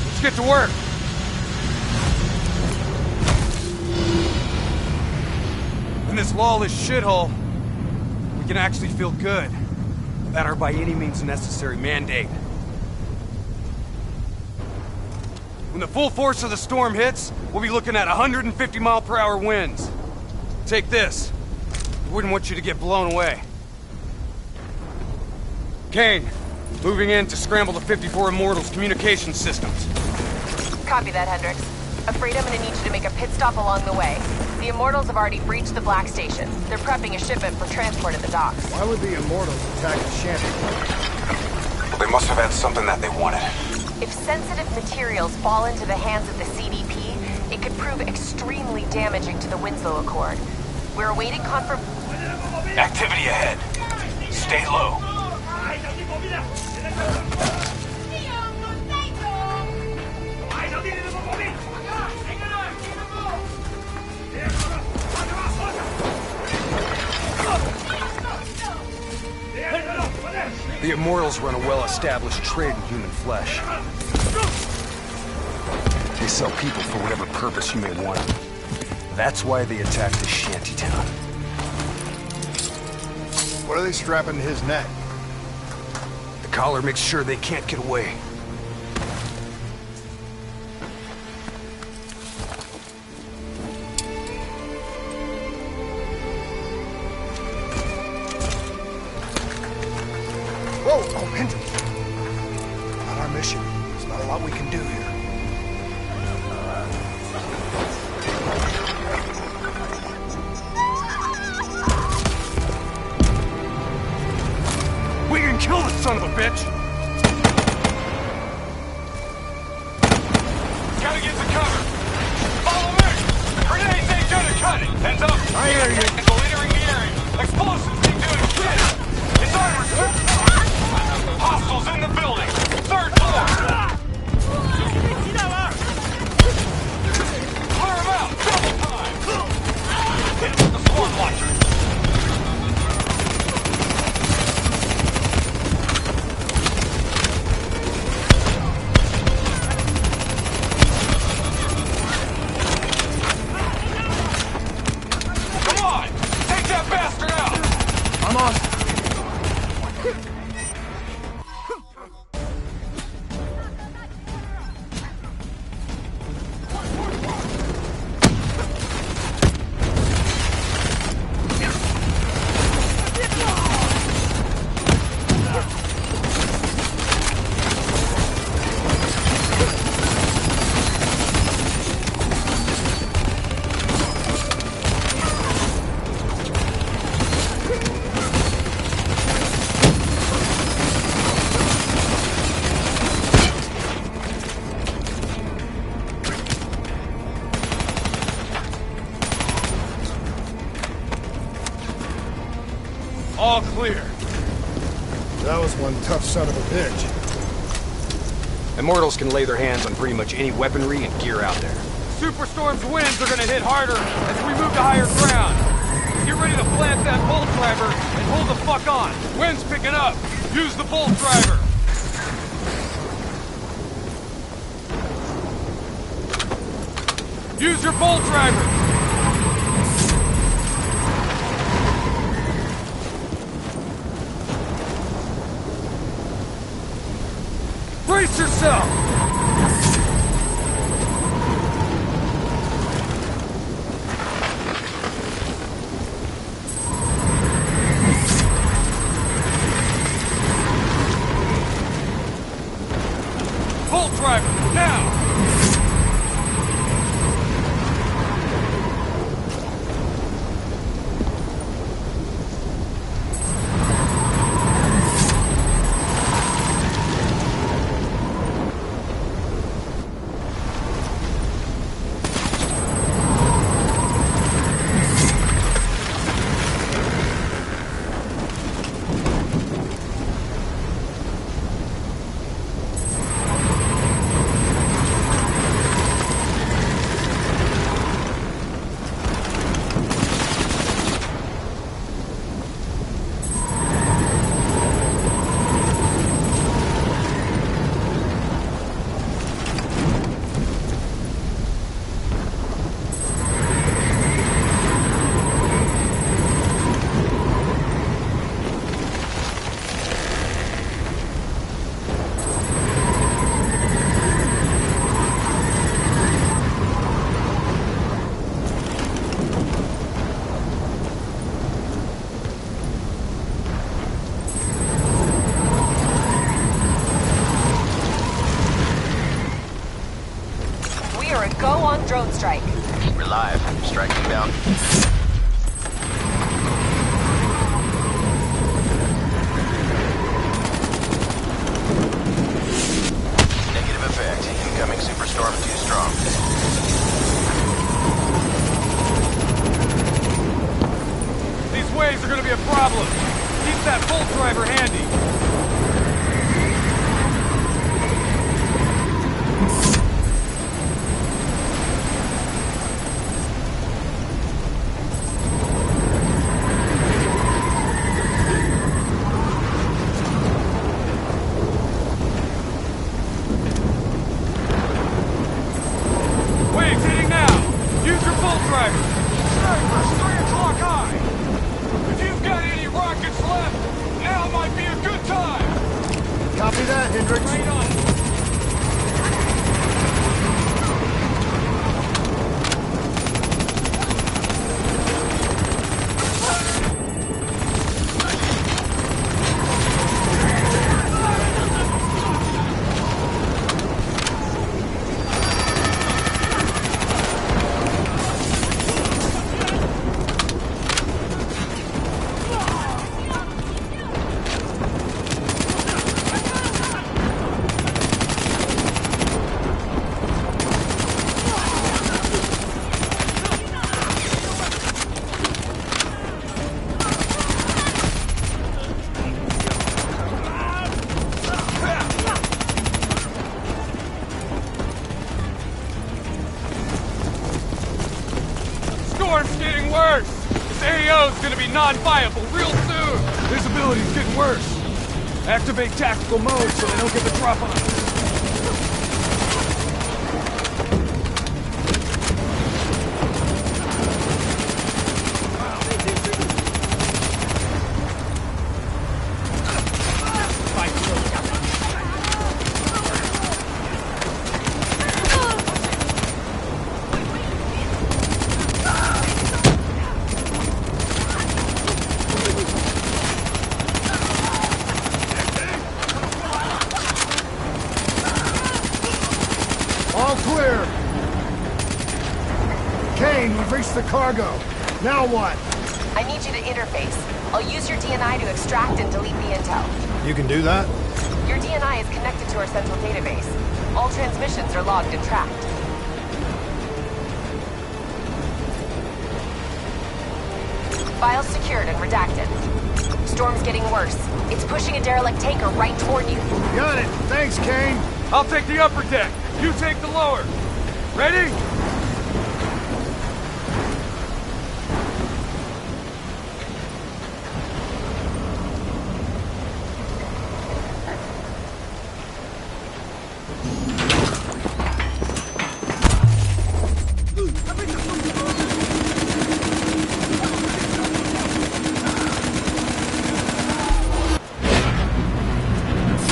let's get to work. In this lawless shithole, we can actually feel good about our by any means necessary mandate. When the full force of the storm hits, we'll be looking at 150-mile-per-hour winds. Take this. I wouldn't want you to get blown away. Kane, moving in to scramble the 54 Immortals' communication systems. Copy that, Hendricks. Afraid I'm gonna need you to make a pit stop along the way. The Immortals have already breached the Black Station. They're prepping a shipment for transport at the docks. Why would the Immortals attack the shanty? Well, they must have had something that they wanted. If sensitive materials fall into the hands of the CDP, it could prove extremely damaging to the Winslow Accord. We're awaiting Activity ahead. Stay low. The Immortals run a well-established trade in human flesh. They sell people for whatever purpose you may want them. That's why they attacked this shantytown. What are they strapping to his neck? The collar makes sure they can't get away. Whoa! Oh, Hendrik! Not our mission. There's not a lot we can do here. We can kill the son of a bitch! Gotta get to cover! Follow me! Grenades ain't gonna cut it! Heads up! I hear you! Technical entering the area! Explosives ain't doing shit! It's armored! Hostiles in the building! Third floor! Clear them out! Double time! Hit with the swarm launcher! Come on! Take that bastard out! I'm on. All clear. That was one tough son of a bitch. Immortals can lay their hands on pretty much any weaponry and gear out there. Superstorm's winds are gonna hit harder as we move to higher ground. Get ready to plant that bolt driver and hold the fuck on. Wind's picking up. Use the bolt driver. Use your bolt driver. Brace yourself! Bolt driver, now! Drone strike. We're live. Striking down. Negative effect. Incoming superstorm too strong. These waves are gonna be a problem. Keep that bolt driver handy. that, Hendricks. Right on. Storm's getting worse! This AO's gonna be non-viable real soon! Visibility's getting worse! Activate tactical mode so they don't get the drop on us. All clear. Kane, we've reached the cargo. Now what? I need you to interface. I'll use your DNI to extract and delete the intel. You can do that? Your DNI is connected to our central database. All transmissions are logged and tracked. Files secured and redacted. Storm's getting worse. It's pushing a derelict tanker right toward you. Got it. Thanks, Kane. I'll take the upper deck. You take the lower. Ready?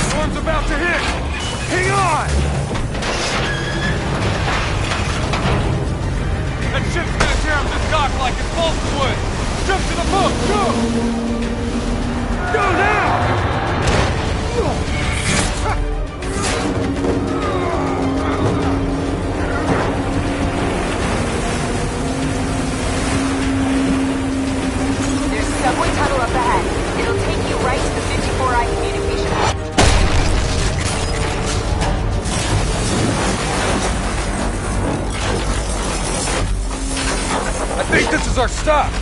Storm's about to hit! Hang on! That ship's gonna tear up this dock like it's balsa wood! Jump to the boat! Go! Go now! There's a subway tunnel up ahead. It'll take you right to the 54I communication hub. I think this is our stop!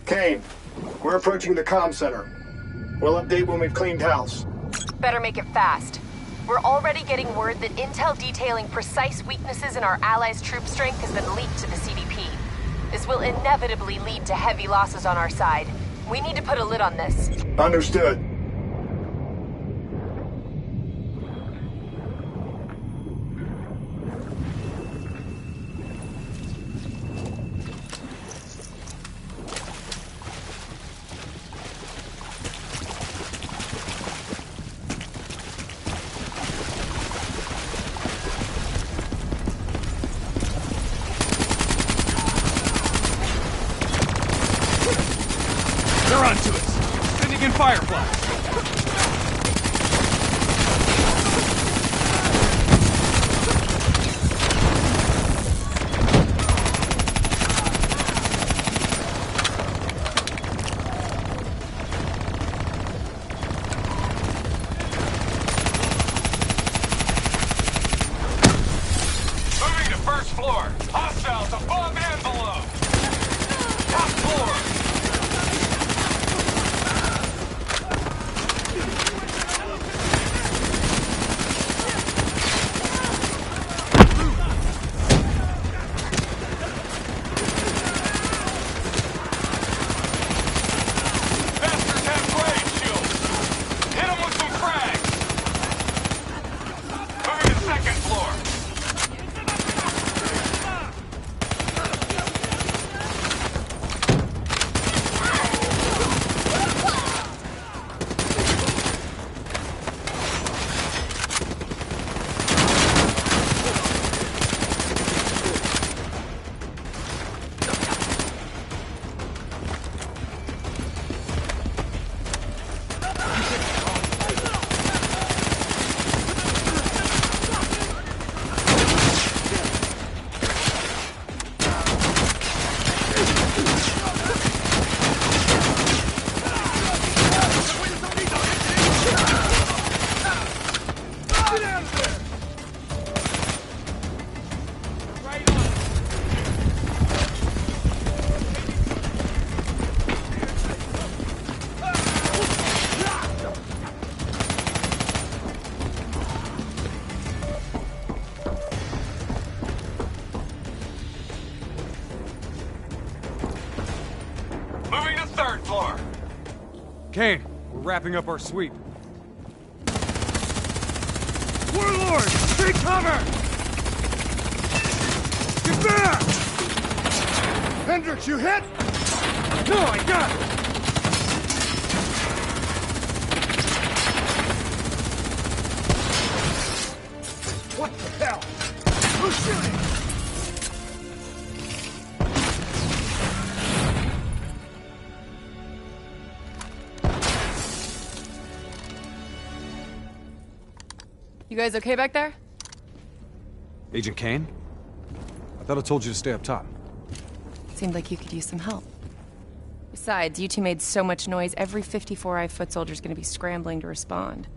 Kane, we're approaching the comm center. We'll update when we've cleaned house. Better make it fast. We're already getting word that intel detailing precise weaknesses in our allies' troop strength has been leaked to the CDP. This will inevitably lead to heavy losses on our side. We need to put a lid on this. Understood. They're onto us! Sending in Fireflies! Moving to first floor! Hostiles above and below! Top floor! car. Kane, we're wrapping up our sweep. Warlord! Take cover! Get back! Hendricks, you hit? No, I got it! What the hell? Who's shooting? You guys okay back there? Agent Kane? I thought I told you to stay up top. Seemed like you could use some help. Besides, you two made so much noise, every 54i foot soldier's gonna be scrambling to respond.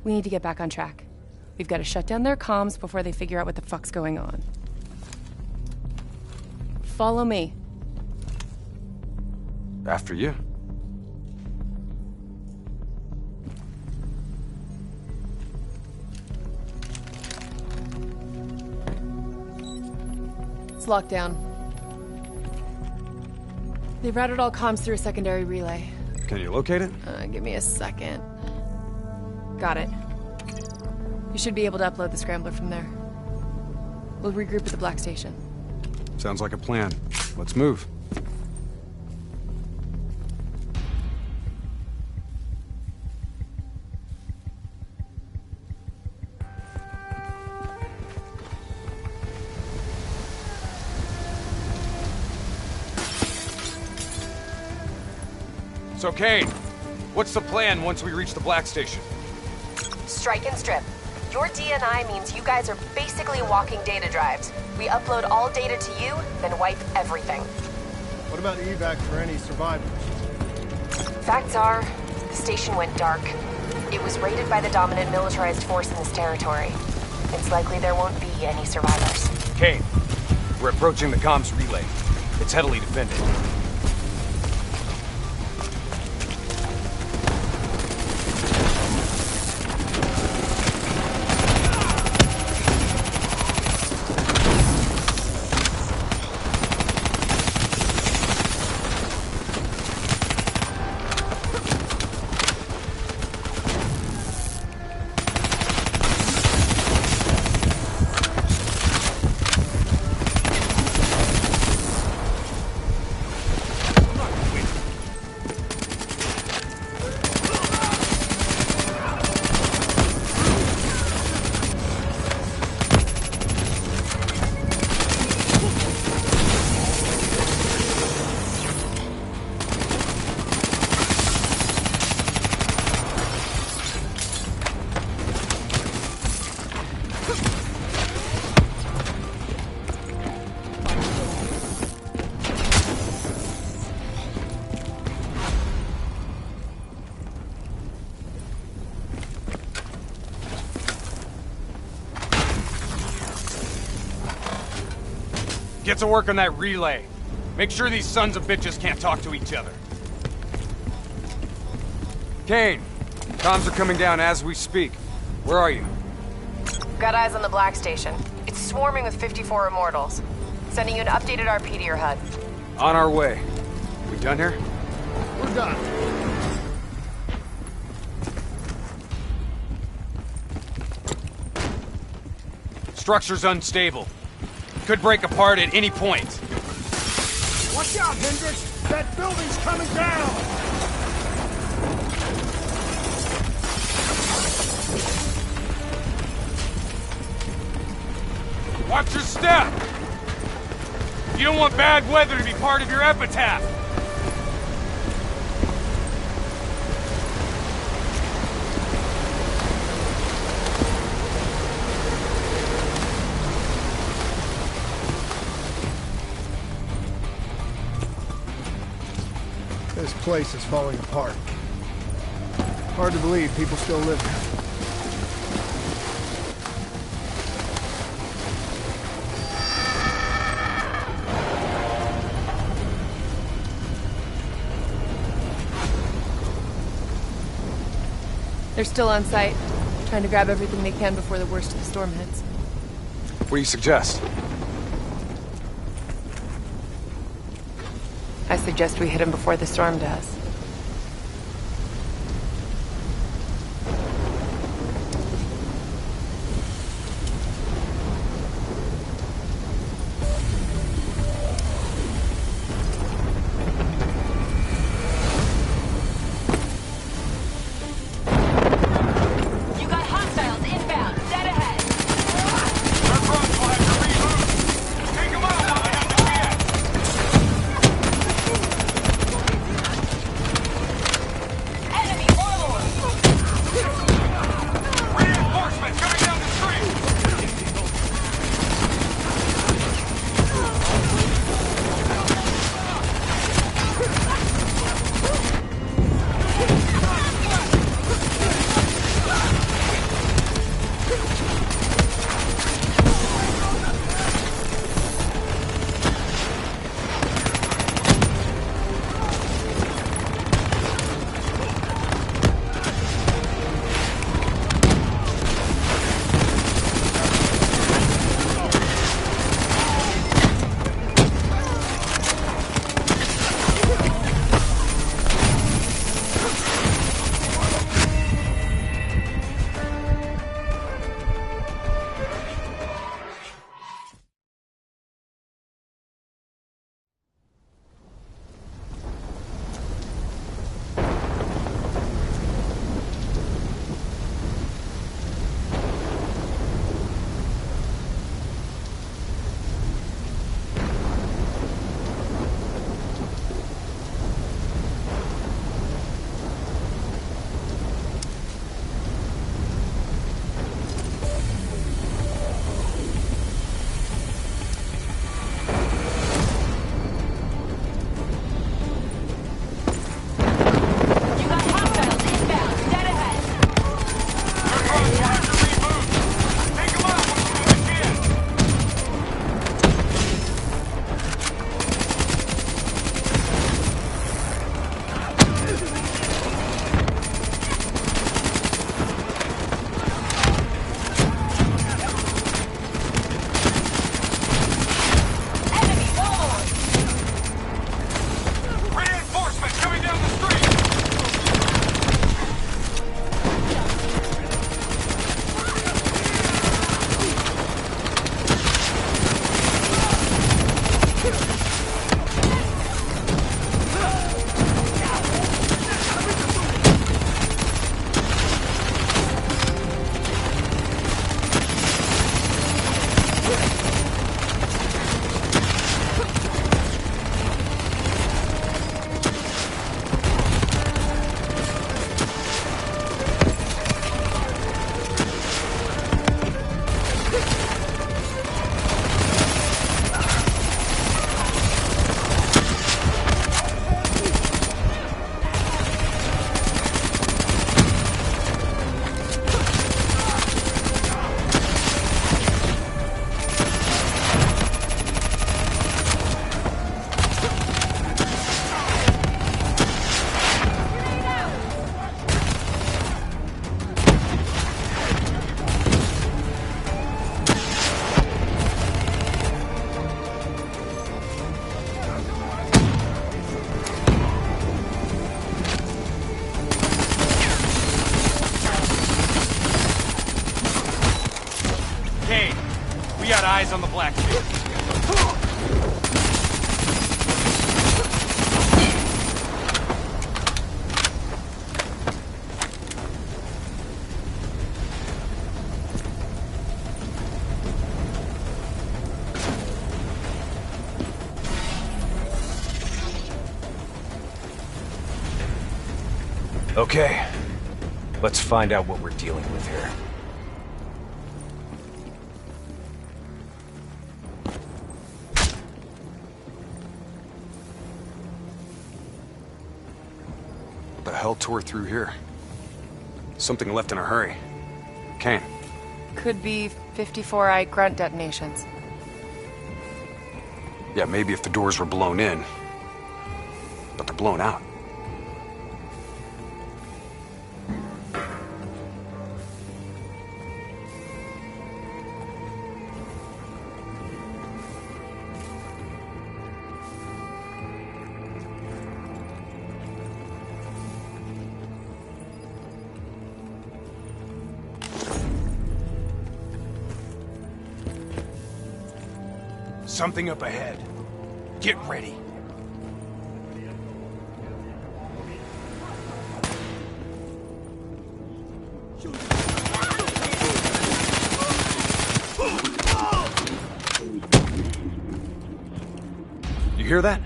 We need to get back on track. We've got to shut down their comms before they figure out what the fuck's going on. Follow me. After you. It's locked down. They routed all comms through a secondary relay. Can you locate it? Give me a second. Got it. You should be able to upload the scrambler from there. We'll regroup at the Black Station. Sounds like a plan. Let's move. So, Kane, what's the plan once we reach the Black Station? Strike and strip. Your DNI means you guys are basically walking data drives. We upload all data to you, then wipe everything. What about evac for any survivors? Facts are, the station went dark. It was raided by the dominant militarized force in this territory. It's likely there won't be any survivors. Kane, we're approaching the comms relay. It's heavily defended. Get to work on that relay. Make sure these sons of bitches can't talk to each other. Kane, comms are coming down as we speak. Where are you? Got eyes on the Black Station. It's swarming with 54 Immortals. Sending you an updated RP to your HUD. On our way. We done here? We're done. Structure's unstable. Could break apart at any point. Watch out, Hendricks! That building's coming down! Watch your step! You don't want bad weather to be part of your epitaph! This place is falling apart. Hard to believe people still live here. They're still on site, trying to grab everything they can before the worst of the storm hits. What do you suggest? I suggest we hit him before the storm does. Eyes on the Blackfish. Okay, let's find out what we're dealing with here. The hell tore through here? Something left in a hurry. Kane. Could be 54i grunt detonations. Yeah, maybe if the doors were blown in. But they're blown out. Something up ahead. Get ready. You hear that?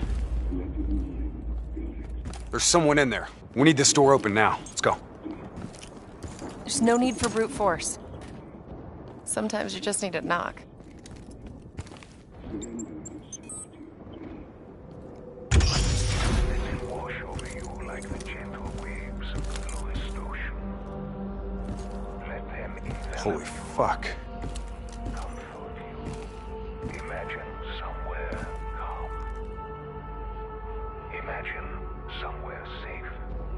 There's someone in there. We need this door open now. Let's go. There's no need for brute force. Sometimes you just need to knock. Holy fuck. Imagine somewhere calm. Imagine somewhere safe.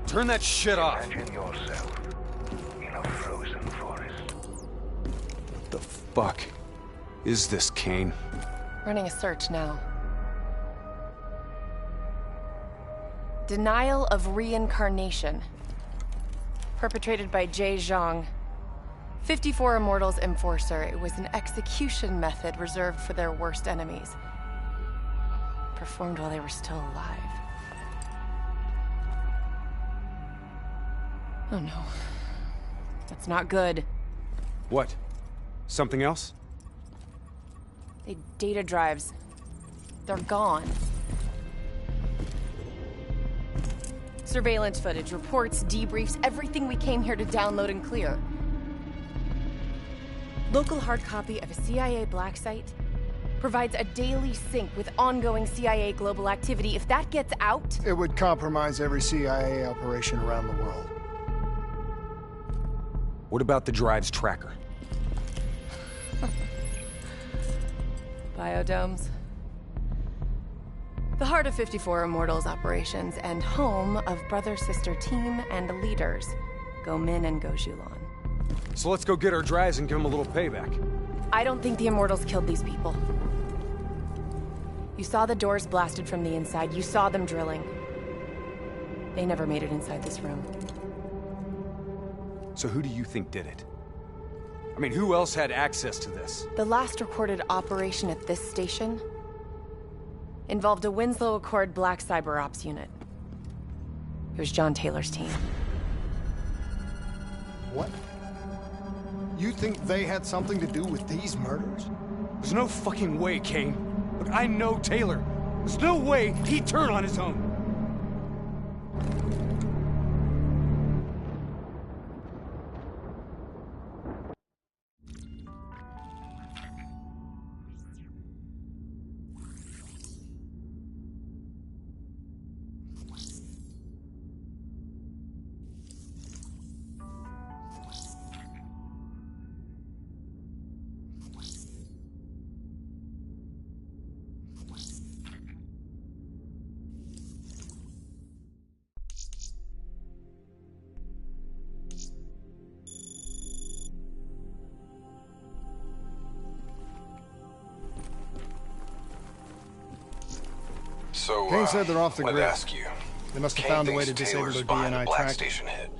Turn that shit off. Imagine yourself in a frozen forest. What the fuck is this, Kane? Running a search now. Denial of reincarnation. Perpetrated by Jay Zhang. 54 Immortals Enforcer. It was an execution method reserved for their worst enemies. Performed while they were still alive. Oh no. That's not good. What? Something else? They data drives. They're gone. Surveillance footage, reports, debriefs, everything we came here to download and clear. Local hard copy of a CIA black site provides a daily sync with ongoing CIA global activity. If that gets out... It would compromise every CIA operation around the world. What about the drive's tracker? Biodomes. The heart of 54 Immortals operations and home of brother-sister team and leaders, Go Min and Go Zhulan. So let's go get our drives and give them a little payback. I don't think the Immortals killed these people. You saw the doors blasted from the inside. You saw them drilling. They never made it inside this room. So who do you think did it? I mean, who else had access to this? The last recorded operation at this station involved a Winslow Accord Black Cyber Ops unit. It was John Taylor's team. What? You think they had something to do with these murders? There's no fucking way, Kane. Look, I know Taylor. There's no way he'd turn on his own. Kane said they're off the let grid. me ask you. They must have Kane found a way to thinks disable Taylor's their behind the DNI Black tracking. Station hit.